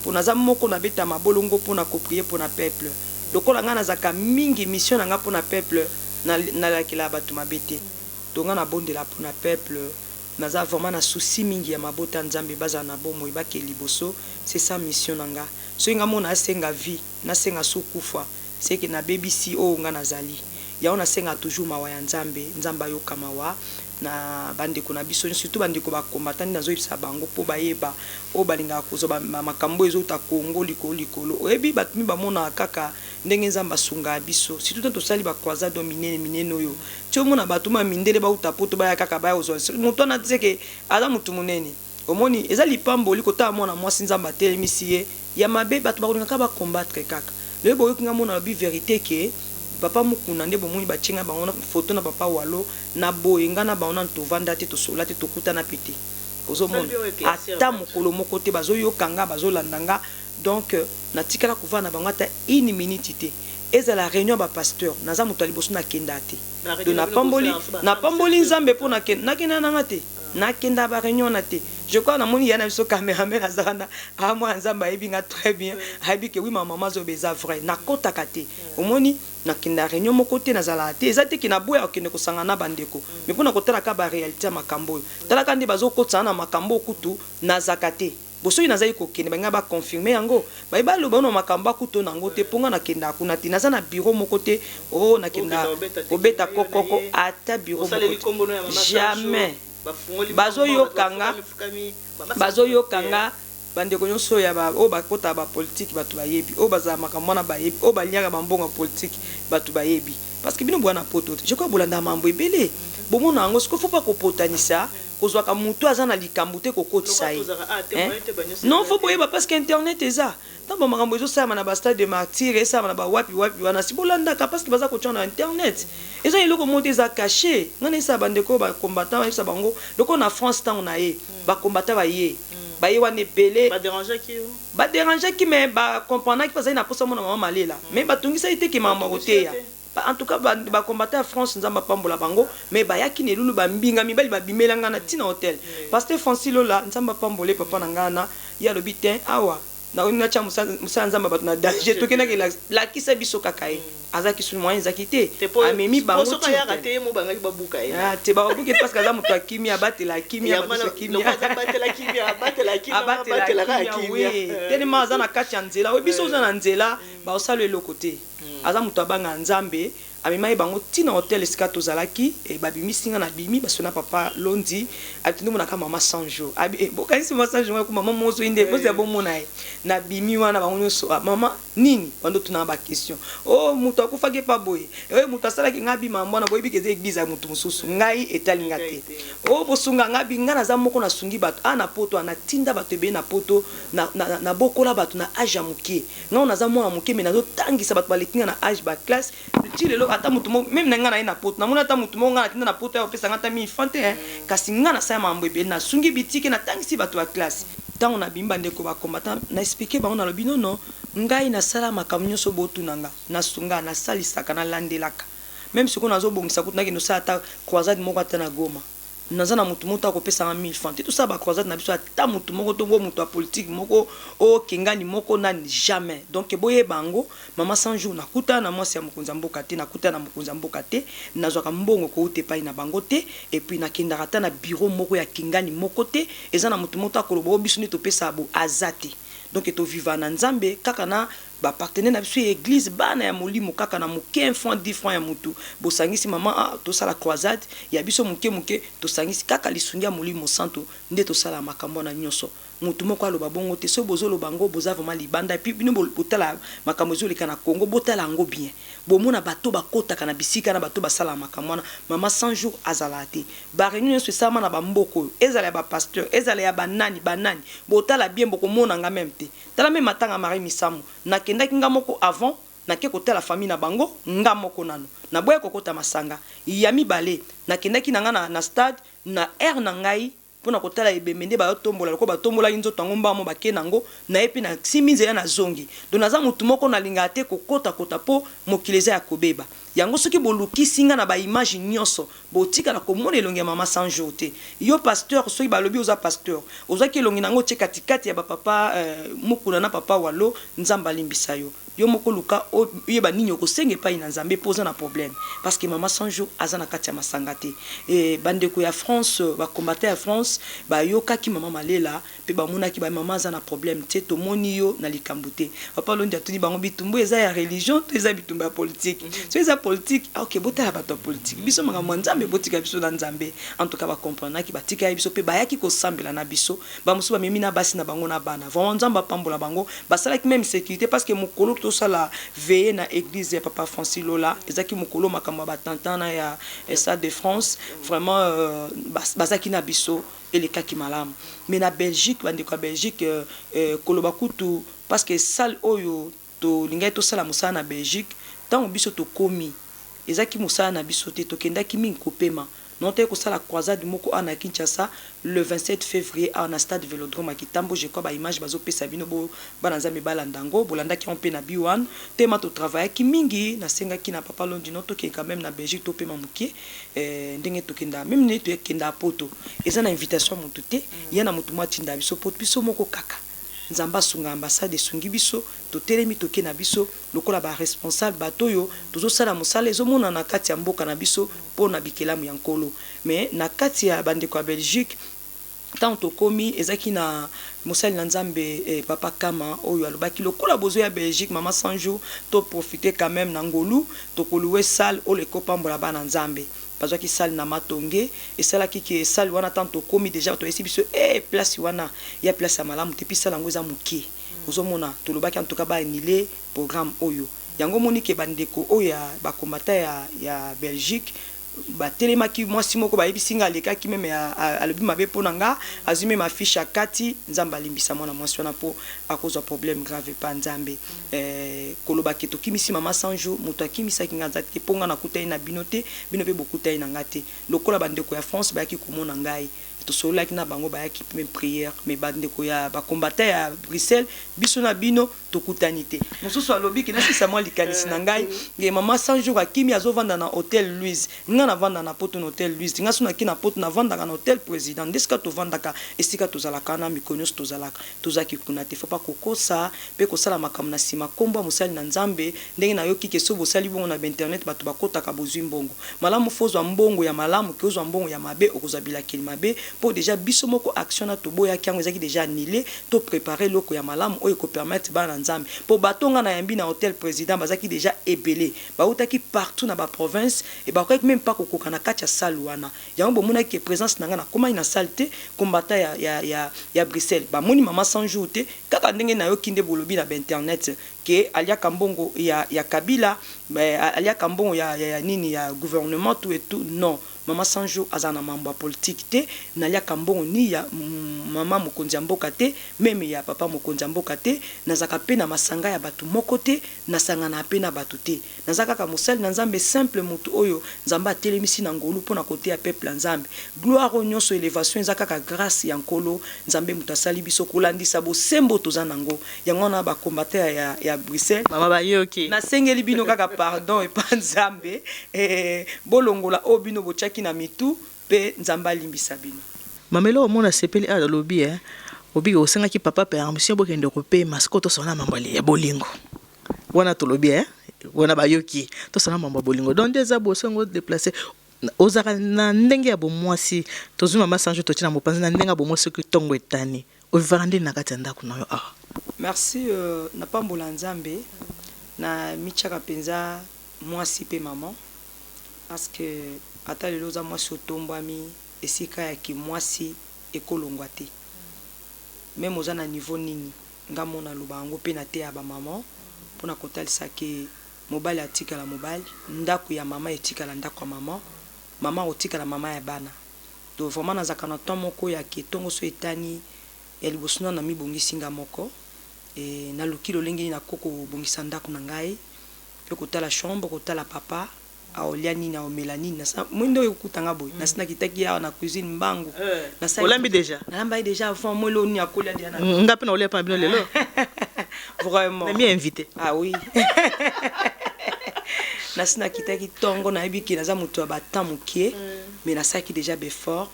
pour naza moko na beta mabolongo pour na prier pour na peuple lokola nga nazaka mingi mission nga pour na peuple na la kila batu mabete to nga na bondela pour na peuple naza vraiment na souci mingi ya mabota nzambe baza na bomo ibake liboso c'est ça mission nga so nga mona senga vie na senga sukufa c'est que na BBC o nga nazali ya ona senga toujours mawa ya nzamba yo kamawa na bandeko na biso surtout bandeko ba combattant nazo yebisa bango po bayeba o balinga kozoba makambo ezota Congo likolo oyebi batumi bamona kaka ndenge nzamba sunga biso surtout to sali ba croisade minene oyo tio mona batuma mindele ba utapoto ba kaka ba ozo moto na tseke ala mutu munene omoni eza lipambo likota mona mwasi nzamba telemisiye ya mabe batu bakolinga ka ba combattre kaka lebo yokinga mona bi vérité ke papa Mukuna ndebo muni bachinga bango na photo na papa walo na boyenga na bango na tovanda te to sola te to kuta na pete ozomona ata mokolo moko te bazoyokanga bazolandanga donc natikala kuvana bango ata 1 minute te ezala réunion ba pasteur naza mutu liboso na kenda te de na pamboli nzambe po na kenda nanga te na kenda ba réunion na te je crois na moni yana biso cameraman azana a moi nzamba ebinga très bien habi ke oui maman zo beza vrai na kota kate omoni na kenda réunion moko te nazala te ezate ki na boya okende kosanga na bandeko mais pona kotala ka ba réalité makambo tala kandi bazo kotsa na makambo kutu na zakate boso ina zai kokende banga ba confirmer yango ba lo bano makamba kuto nango te ponga na kenda kuna ti naza na bureau moko te o na kenda obeta kokoko ata bureau moko jamais bazo kanga bandeko nyonso ya ba o bakota ba politique batu bayebi o baza makambo na bayebi o baliaka bambonga politique batu bayebi parce que bino bwana poto je crois bolanda mambo ebele bomona ngo siko faut pas kopotanisa kozwaka mutu azana likambo te kokotisa ye non faut boyeba parce que internet eza tambo makambo ezo sama na ba stade de martyr esa na ba wapi wana sibolanda ka parce que baza kochona na internet eza iloko moto eza caché ngana esa bandeko ba combattant esa bango loko na France tant na ye ba combattant ba ye ba ye wane belé ba déranger qui mais ba comprendre que parce na posa mona mama malela mais ba tungisa ite ki mama koteya en tout cas ba combattre à France nzamba pambola bango mais ba yakine lulu ba mbinga mibali ba bimelanga na tina hotel pasteur Francilo la nzamba pambole papa na ngana ya lobitin awa na on acha musa nzamba bato na danger to kena ke la kisa biso kakae azaki sur moyen zakité amemi bango
so kaya raté mo bangaki babuka
ah te ba buke parce que za muto akimi abate la kimia ba kimia
abate la kimia
oui tellement za na kati ya nzela we biso za na nzela ba osalo eloko te aza muto abanga nzambe amema bango tina hotel esika tozalaki e babimisinga na bimi basona papa londi atindi mona ka mama 100 jours boka isi mama 100 jours ko mama mozo inde bozi ya bomona na bimi wana bango nyoso mama nini bando tuna ba question oh muto akufaki pa boye muto asalaki ngabi mambo na boyebi keze église ya mutu mususu ngai etalinga te oh bosunga ngabi ngana za moko na sungi bato ana poto ana tinda bato be na poto na bokola bato na age ya muke ngao na za mwa muke me na zo tangisa bato balekinga na age ba classe tile ata mutu même na ngana ina poto na mona ata mutu ngana tinda na poto ya pesa ngata mi fante kasi ngana sa mambo be na sungi bitike na tangisi bato ba classe tango na bimba ndeko ba combattant na expliquer bango na lobino no ngai na sala makamnyo so botu nanga na sunga na salisaka na landelaka même si qu'on a zo bongisa kutuna kino sa ata croisade moko ata na Goma nazana mutu moto akopesa 1000 francs tout ça ba croisade na biso ata mutu moko to mutu a politique moko o kengani moko na jamais donc boye bango mama 100 jours nakuta na mwasi ya mukunza mboka te nakuta na mukunza mboka te nazwaka mbongo ko ute pai na bango te et puis nakenda kata na bureau moko ya kengani moko te ezana mutu moto akolobo biso ni to pesa bo azate donc to viva na nzambe kaka na ba partenaire na biso église bana ya molimo kaka na muke 1 franc 10 francs ya mutu bosangisi mama to sala croisade ya biso muke to sangisi kaka lisungi ya molimo santo nde to sala makambo na nyoso mutu moko aloba bongo te so bozolo bango boza vraiment libanda puis bino botala makambo zoli kana Congo botala ngo bien bomona bato bakota kana bisika na bato basala makambo na mama 100 jours azalate ba réunion so sama na bamboko ezala ya ba pasteur ezala ya banani botala bien boko mona nga même te tala même matanga Marie Misamu na kendaki nga moko avant na ke kotala famille na bango nga moko nano na boye kokota masanga ya mibale na kendaki na na stade na air na ngai pona kotala ebemende ba tombola ko ba tombola inzoto ngomba mo bakena ngo na epi na siminze ya na zongi donaza mutu moko na linga te kokota po mokileza ya kobeba yango soki boluki singa na ba image nyonso botika na komona elongi ya mama 100 jours te yo pasteur soki balobi oza pasteur ozaki elongi nango tie katikati ya ba papa mukuna na papa walo nzamba limbisa yo yo moko luka yeba nini okosenge pa ina nzambe poza na problème parce que mama 100 jours azana kati ya masanga te et bandeko ya France ba combattre ya France ba yoka ki mama malela pe ba mona ki ba mama azana problème te to moni yo na likambute papa londi atuni bango bitumbu eza ya religion to eza bitumbu ya politique so eza politique OK botala bato politique biso manga nzambe botika biso na nzambe en tout cas ba comprendre ki batika biso pe ba yaki ko sambela na biso ba musu ba memi na basi na bango na bana vraiment nzamba pambola bango basala ki même sécurité parce que mokolo to sala veiller na église ya papa Francis Lola ezaki mokolo makambo batantana ya Stade de France vraiment bazaki na biso eleka ki malamu mais na Belgique bande ko Belgique koloba kutu parce que salle oyo to lingai to sala musana na Belgique tant biso to komi ezaki musana na biso te to kendaki mingi kopema noté ko sala croisade moko ana Kinshasa le 27 février à stade Vélodrome à Kitambo je crois ba image bazo pesa bino bo bananza me balandango bolanda ki on pe na B1 tema to travail ki mingi na senga ki na papa londi noto ki quand même na Belgique to pe mamuki ndenge to kenda même ne to kenda poto eza na invitation mutu te yana mutu mwa tinda biso poto biso moko kaka nzamba sunga ambassade sungi biso to telemi to ke na biso lokola ba responsable batoyo tozo sala musala ezomona na kati ya mboka na biso pona bikelamu ya nkolo mais na kati ya bandeko ya Belgique tant to komi ezaki na musali na nzambe papa Kama oyo alobaki lokola bozo ya Belgique mama 100 jours to profiter quand même na ngolu to koluwe salle o le kopambola bana nzambe parce que salle na matonge et sala ki salle wana tant to komi déjà to esi biso place wana ya place ya malamu te puis sala ngo za muki ozomona to lobaki en tout cas ba annuler programme oyo yango monike bandeko oyo ba combattant ya Belgique batelemaki mwasi moko bayebisinga alekaki meme alobi mabe pona nga azumi ma fiche ya kati nzamba limbisa mwana mwasi wana po akozwa problème grave pa nzambe koloba ke tokimisi mama 100 jours moto akimisaki nga nzati ponga na kutai na binote bino pe bokutai na ngate lokola bandeko ya France bayaki komona ngai to sola ki na bango ba ki même prière mais bande ko ya ba combattre à Bruxelles biso na bino to kutanité mosusu alobi ki na sisa moi likanisi na ngai nge mama 100 jours akimi azovanda na hôtel Louise nga na vanda na poto na hôtel Louise nga suna ki na poto na vanda na hôtel président deska to vanda ka esika to zalaka na mikonyos to zalaka to zaki kuna te faut pas kokosa pe ko sala makam na sima komba musali na nzambe ndenge na yoki ke so bosali bongo na internet bato bakota ka bozwi mbongo malamu fozwa mbongo ya malamu ke ozwa mbongo ya mabe okozabila kili mabe pour déjà biso moko action na to boya ki ezaki déjà annulé to préparer loko ya malamu oyo ko permettre bana nzambe pour batonga na yambi na hôtel président bazaki déjà ebelé bautaki partout na ba province et ba même pas kokoka na kati ya salle wana yango bomona ki présence nanga na koma ina salte combattant ya Bruxelles ba moni mama 100 jours te kaka ndenge na yo kinde bolobi na internet que alia kambongo ya Kabila alia kambongo ya nini ya gouvernement tout et tout non mama 100 jours azana mambo politique te nalia kambongo ni ya mama mokonzi mboka te même ya papa mokonzi mboka te nazaka pe na masanga ya batu moko te nasanga na pe na batu te nazaka ka mosali na nzambe simple mutu oyo nzamba atelemisi na ngolu pona kote ya peuple nzambe gloire nyonso élévation ezaka ka grâce ya nkolo nzambe mutasali biso kolandisa bo sembo tozana ngo yango na ba combattant ya Bruxelles
mama bayoki
na sengeli bino kaka pardon et pas nzambe bolongola obino bochaki na mitu pe nzamba limbisa bino
mamelo omona sepeli a lobi obi osenga ki papa permission bokende kopé maskoto sona mambali ya bolingo wana to lobi wana bayoki to sona mamba bolingo donc des abosongo déplacer ozaka na ndenge ya bomwasi tozuma masanjo to tina mopanzi na ndenge ya bomwasi ki tongo etani ovivarande na kati ndako na yo
merci na pambola nzambe na michaka penza mwasi pe maman parce que ata lelo za mwasi otombwami esika ya ki mwasi ekolongwa te même oza na niveau nini nga mona loba yango pe na te ya ba maman pona kotalisa ke mobali atikala mobali ndako ya mama etikala ndako ya mama mama otikala mama ya bana donc vraiment nazaka na temps moko ya ke tongo so etani ya libosuna na mibongisi nga moko et na luki lolengeni na koko bongisa ndako na ngai pe kotala chambre kotala papa aolia nini aomela nini na mwindo ekutanga boy na sina kitaki ya na cuisine mbangu
na sa olambi déjà
nalamba déjà avant moi lo ni akolia dia na
ngapi na olia pa bino lelo
vraiment
na mi invité
ah oui na sina kitaki tongo na ebiki na za mutu abata mukie mais na saki déjà befort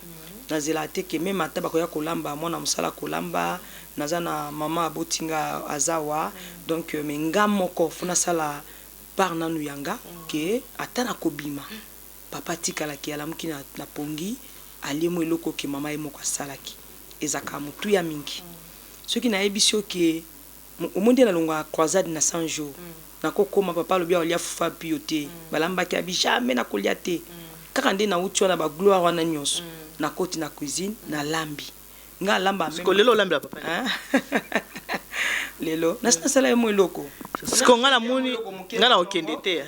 na zelate ke même ata bakoya kolamba mona musala kolamba naza na mama abotinga azawa donc me ngamoko funa sala par nanu yanga ke atana kobima papa tikala ki alamuki na pongi aliemo eloko ke mama emoko salaki ezaka mutu ya mingi soki na ebisio ke omonde na longa croisade na 100 jours na kokoma papa lobi olia fufa piote balamba ki abi jamais na kolia te kaka nde na uti wana ba gloire wana nyonso na koti na cuisine na lambi nga lamba
ko lelo lambi la papa
lelo nasina sala emo eloko
siko ngala moni ngala okende te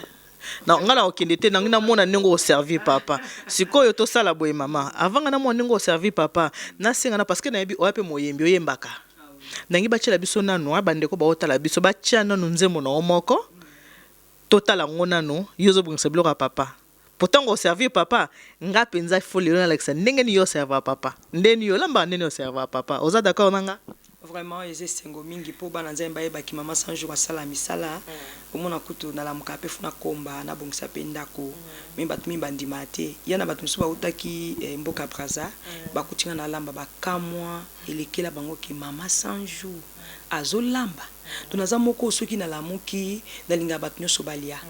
na ngala okende te na ngina mona nengo servir papa sikoyo to sala boye mama avant ngana mona nengo servir papa na senga na parce que na yebi oyape moyembi oyembaka nangi bachela biso nanu abandeko ba otala biso bacha nanu nzemo na omoko totala ngona no yozo bungisa bloka papa pourtant go servir papa nga penza folie na Alexa ndenge ni yo servir papa ndeni yo lamba ndeni yo servir papa oza d'accord nanga
vraiment eze sengo mingi po bana nzemba yeba ki mama 100 jours asala misala omona kutu na lamuka pe funa komba na bongisa pe ndako me batu mimbandima te yana batu msuba utaki mboka braza bakutinga na lamba bakamwa elekela bango ki mama 100 jours azolamba tunaza moko soki na lamuki na linga batu nyoso balia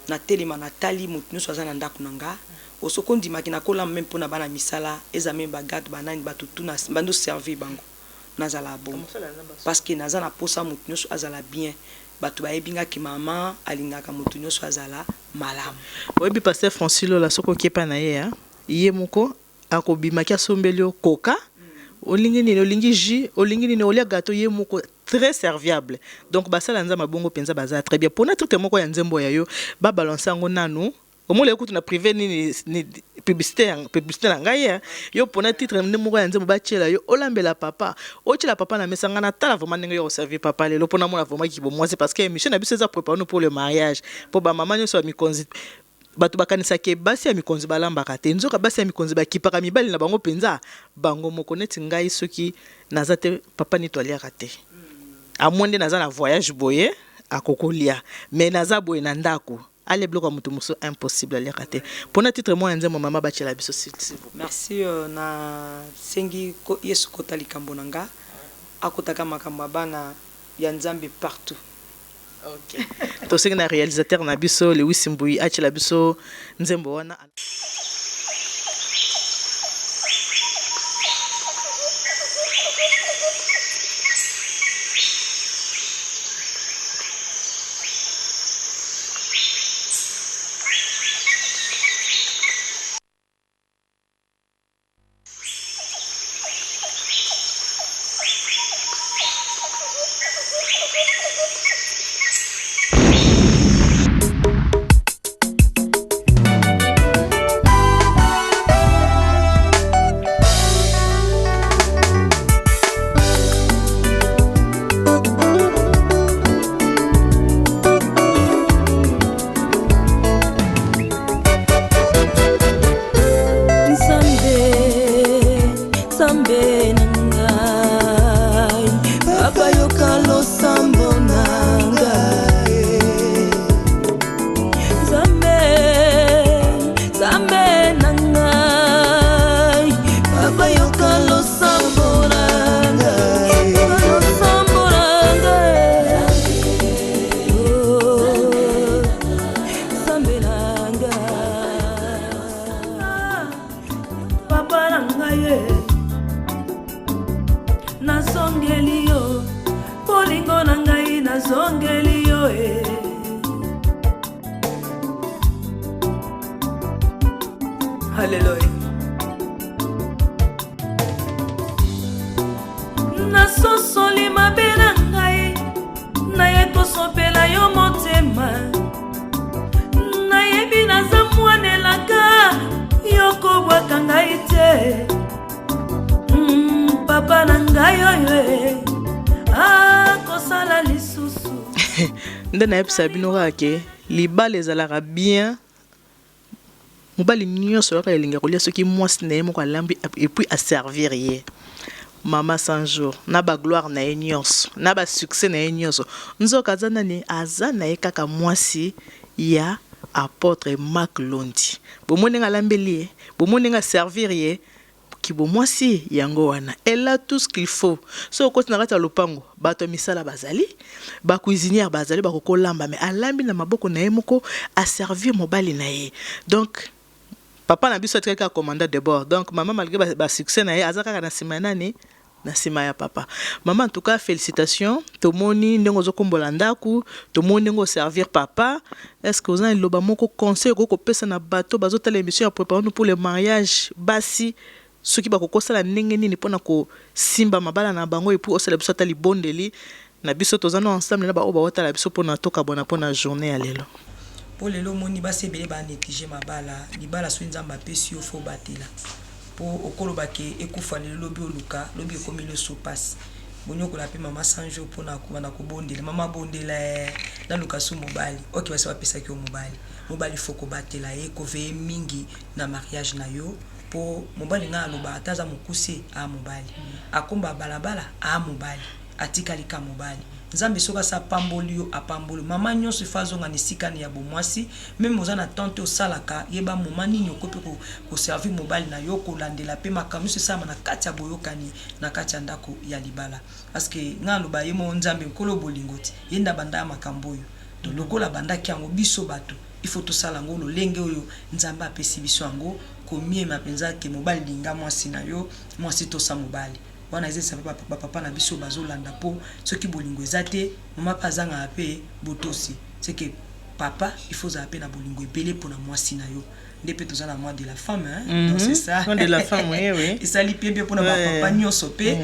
na telema na tali mutu nyoso azana ndako nanga osoko ndimaki na kola même pona bana misala eza même bagade banani batu tuna bando servir bango nazala bon parce que nazana posa mutu nyoso azala bien batu baebinga ki mama alingaka mutu nyoso azala malamu
oyebi pasteur Francilo la soko kepa na ye moko akobimaki asombelio koka olingi nini olingi jus olingi nini olia gâteau ye moko très serviable donc basala nzama bongo penza baza très bien pona tout moko ya nzembo ya yo ba balancer ngo nanu omole ekutu na privé ni publicité na ngai yo pona titre ndi moko ya nzembo bachela yo olambela papa ochela papa na mesanga na tala vraiment ndenge yo servir papa lelo pona mona vraiment ki bo moi c'est parce que émission na biso za préparer pour le mariage pour ba maman nyo so mi konzi bato bakanisa ke basi ya mikonzi balambaka te nzoka basi ya mikonzi bakipaka mibali na bango penza bango moko neti ngai soki naza te papa nito aliaka te amonde naza na voyage boye akokolia mais naza boye na ndako ale bloka mutu muso impossible aliaka te pona titre moi nze mo mama bachela biso s'il vous plaît.
Merci na sengi yesu kota likambo nanga akotaka makambo bana ya nzambe partout.
OK. To sengi na réalisateur na biso le Wisimbui achela biso nzembo wana.
Hallelujah. Nasosoli mabena ngai na yeto sopela yo motema na yebi naza mwanelaka yoko bwaka ngai te papa na ngai oyo akosala lisusu
nde nayebisa bino kaka libala ezalaka bien mobali nyonso yoka elinga kolia soki mwasi na ye moko alambi et puis aservir ye mama sans jour na ba gloire na ye nyonso na ba succès na ye nyonso nzoka aza nani aza na ye kaka mwasi ya apôtre Marc Londi bomoni nga lambeli ye bomoni nga servir ye ki bo mwasi yango wana elle a tout ce qu'il faut so ko tina kata lopango bato misala bazali ba cuisinière bazali ba kokolamba mais alambi na maboko na ye moko a servir mobali na ye donc papa na biso treka commandant de bord donc maman malgré ba succès na ye azaka na sima nani na sima ya papa maman en tout cas félicitations tomoni ndenge ozokombola ndaku tomoni ndenge servir papa est-ce que ozana loba moko conseil ko pesa na bato bazotala émission ya préparer pour le mariage basi soki bakokosala ndenge nini pona ko simba mabala na bango et puis osala biso tali bondeli na biso tozana ensemble na ba oba otala biso pona toka bona pona journée ya lelo
pour lelo moni basebele ba négliger mabala libala so nzamba pesi yo fo batela pour okoloba ke ekufa lelo lobi oluka lobi ekomi le sopas bonyoko la pe mama sanjo pona kubana ko bondela mama bondela na luka so mobali oki basi bapesa ki mobali foko batela e ko ve mingi na mariage na yo po mobali nga aloba ataza mukuse a mobali akomba balabala a mobali atikalika mobali nzambe soka sa pambolio apambolo mama nyonso fazonga ni sikani ya bomwasi même ozana tante osalaka yeba moma nini okope ko servir mobali na yo ko landela pe makamuso sama na kati ya boyokani na kati ya ndako ya libala parce que nga loba yemo nzambe nkolo bolingoti yenda banda makamboyo to lokola banda kyango biso bato il faut to sala ngolo lenge oyo nzambe apesi biso yango komie mapenza ke mobali linga mwasi na yo mwasi to sa mobali wana ezesa papa na biso bazolanda po soki bolingo ezate mama pazanga ape botosi c'est que papa il faut zaper na bolingo ebele pour na mwasi na yo ndepé tozana moi de la femme hein donc c'est ça
de la femme oui oui
et ça li bien pour na papa nyonso pe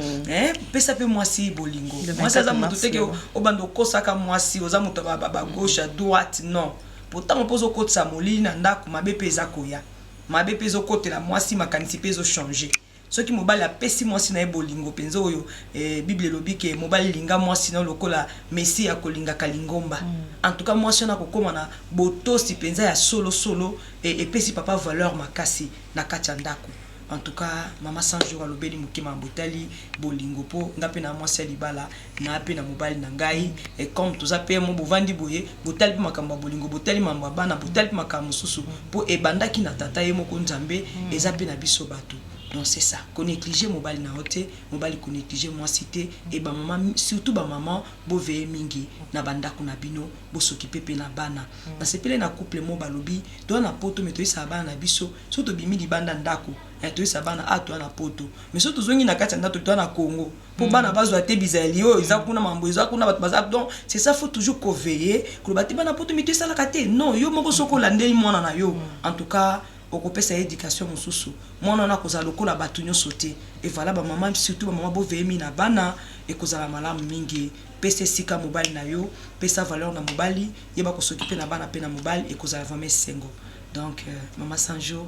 pesa pe mwasi bolingo mwasi za mutu teke obando kosaka mwasi oza mutu ba gauche à droite non pourtant on pose au côté sa molina ndako mabe peza koya mabe pezo côté la mwasi makanisi pezo changer soki mobali apesi mwasi na ye bolingo mpenza oyo bible elobi ke mobali linga mwasi na lokola mesi ya kolingaka lingomba en tout cas mwasi na kokoma na botosi mpenza ya solo epesi papa valeur makasi na kati ya ndako. En tout cas mama Sanjo alobeli mokima mbotali bolingo po nga pe na mwasi ya libala na pe na mobali na ngai et comme toza pe mo bovandi boye botali pe makambo bolingo botali mambo bana botali pe makambo susu po ebandaki na tata ye moko nzambe eza pe na biso bato. Non, c'est ça. Qu'on néglige mobile na hote, mobile qu'on néglige moi cité et ba maman surtout ba maman bo veye mingi na banda kuna bino bo s'occuper pe na bana. Na sepele na couple mo balobi, to na poto meto isa bana na biso, surtout bimi di banda ndako. To isa bana a to na poto. Mais surtout zongi na kati ndako to na Congo. Po bana bazo ate bizali o, iza kuna mambo, iza kuna bat bazak. Donc c'est ça, faut toujours qu'on veille que le bati bana poto meto isa la kate. Non, yo moko soko landeli mwana na yo. En tout cas okopesa éducation mosusu mwana na kozala lokola batu nyonso te et voilà ba maman surtout ba maman bo vemi na bana et kozala malamu mingi pesa sika mobali na yo pesa valeur na mobali yeba ko s'occuper na bana pe na mobali et kozala vraiment sengo. Donc mama Sanjo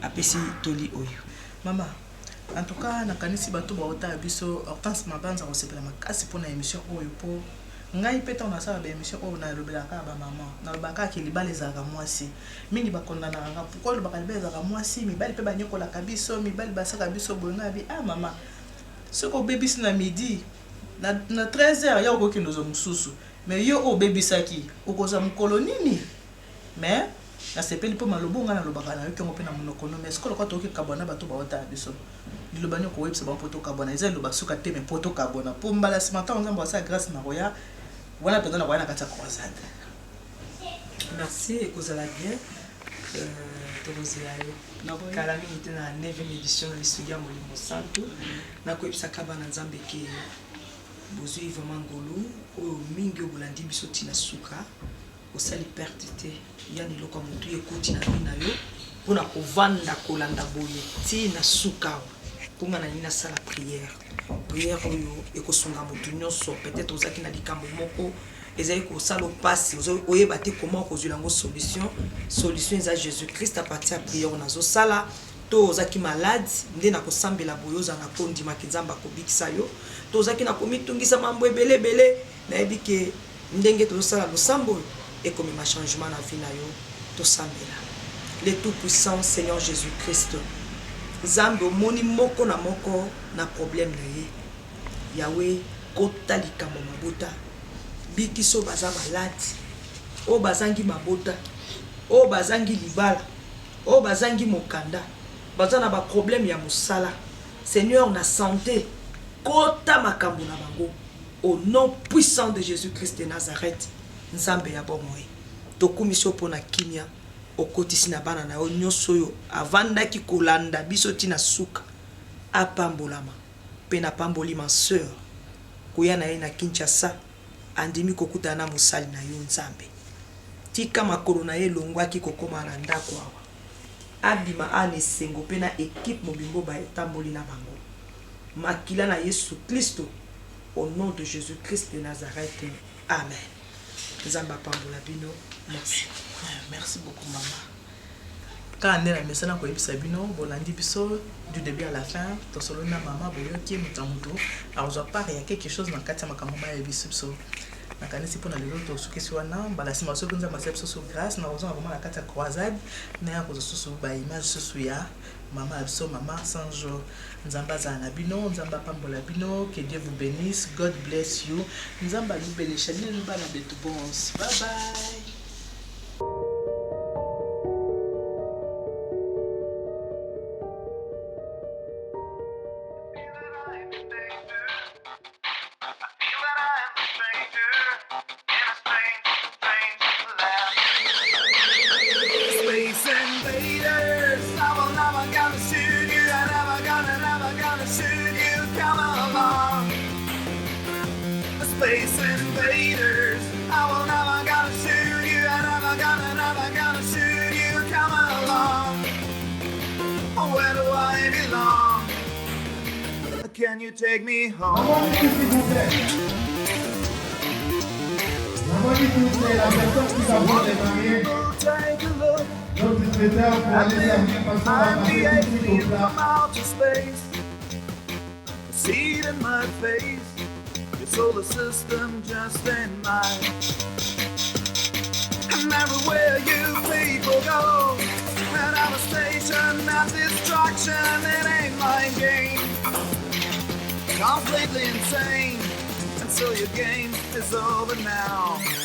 apesi toli oyo
mama en tout cas nakanisi bato ba ota biso Hortense Mabanza osepela makasi pona émission oyo po ngai peta on a ça ba émission oyo na lobelaka ba maman na lobaka ki libala ezaka mwasi mingi bakondana nga pourquoi lobaka libala ezaka mwasi mibali pe banyokola kabiso mibali basaka biso bonga bi ah mama soko bebisi na midi na 13h ya okoki ndozo mususu mais yo o bebisaki okoza mukolo nini mais na sepeli po malobo nga na lobaka na yo kengo pe na monoko no mais soko ko toki kabona bato ba ota biso lobanya ko websa ba poto kabona eza loba suka te me poto kabona po mbala simata on zamba sa grâce na roya voilà pendant la voyage à croisade.
Merci et cause à la bien Torosiayo Kalami était dans la 9e édition de l'Istudia Molimo Santo na ko ebisa kabana nzambe ke bozui vraiment ngolu o mingi obulandi biso tina suka osali perte te yani loko mutu ekoti na bina yo pona kovanda kolanda boye tina suka ponga na nina sala prière oyo ekosunga mutu nyonso peut-être ozaki na likambo moko ezali ko sala passe oyeba te comment kozula ngo solution eza Jésus Christ à partir de prière nazo sala to ozaki malade nde na kosambela boyoza na kondima kinzamba ko bikisa yo to ozaki na komitungisa mambo ebele na ebike ndenge to sala losambo et comme ma changement na vie na yo to sambela le tout puissant Seigneur Jésus Christ Zambe moni moko na problème na ye Yahweh kota likambo mabota bikiso baza malade o bazangi mabota o bazangi libala o bazangi mokanda baza na ba problème ya musala Seigneur na santé kota makambo na bango au nom puissant de Jésus-Christ de Nazareth nzambe ya bomoye tokumiso pona kimia okotisi na bana na yo nyonso yo avandaki kolanda biso tina suka apambolama pe na pamboli ma sœur koya na ye na Kinshasa andimi kokutana na mosali na yo nzambe tika makolo na ye longwaki kokoma na ndako awa abima ane sengo pe na équipe mobimbo ba etamboli na bango makila na Yesu Kristo au nom de Jésus-Christ de Nazareth. Amen. Nzamba pambola bino. Merci.
Merci beaucoup maman. Quand on est à la maison, on a Sabino, Bolandi Bisso, du début à la fin, ton solo na maman, Boyoki, Mutamuto. Alors, je parle, il y a quelque chose dans le cadre de ma caméra et Bissupso. Na kanisi pona lelo to suki swana mbala sima so kunza masepso so grâce na ozo vraiment la kata croisade na ko so ba image so ya mama abso mama Sanjo nzamba za na bino nzamba pambola bino que Dieu vous bénisse, God bless you, nzamba lu bénisse ni ba na betu bons, bye bye.
Space invaders, I will never gonna shoot you. I never gonna shoot you. Come along. Where do I belong? Can you take me home? Take a look. I'm the angel from outer space. seed in my face. Your solar system just ain't mine. And everywhere you people go, and I'm a station of destruction, it ain't my game. Completely insane, and so your game is over now.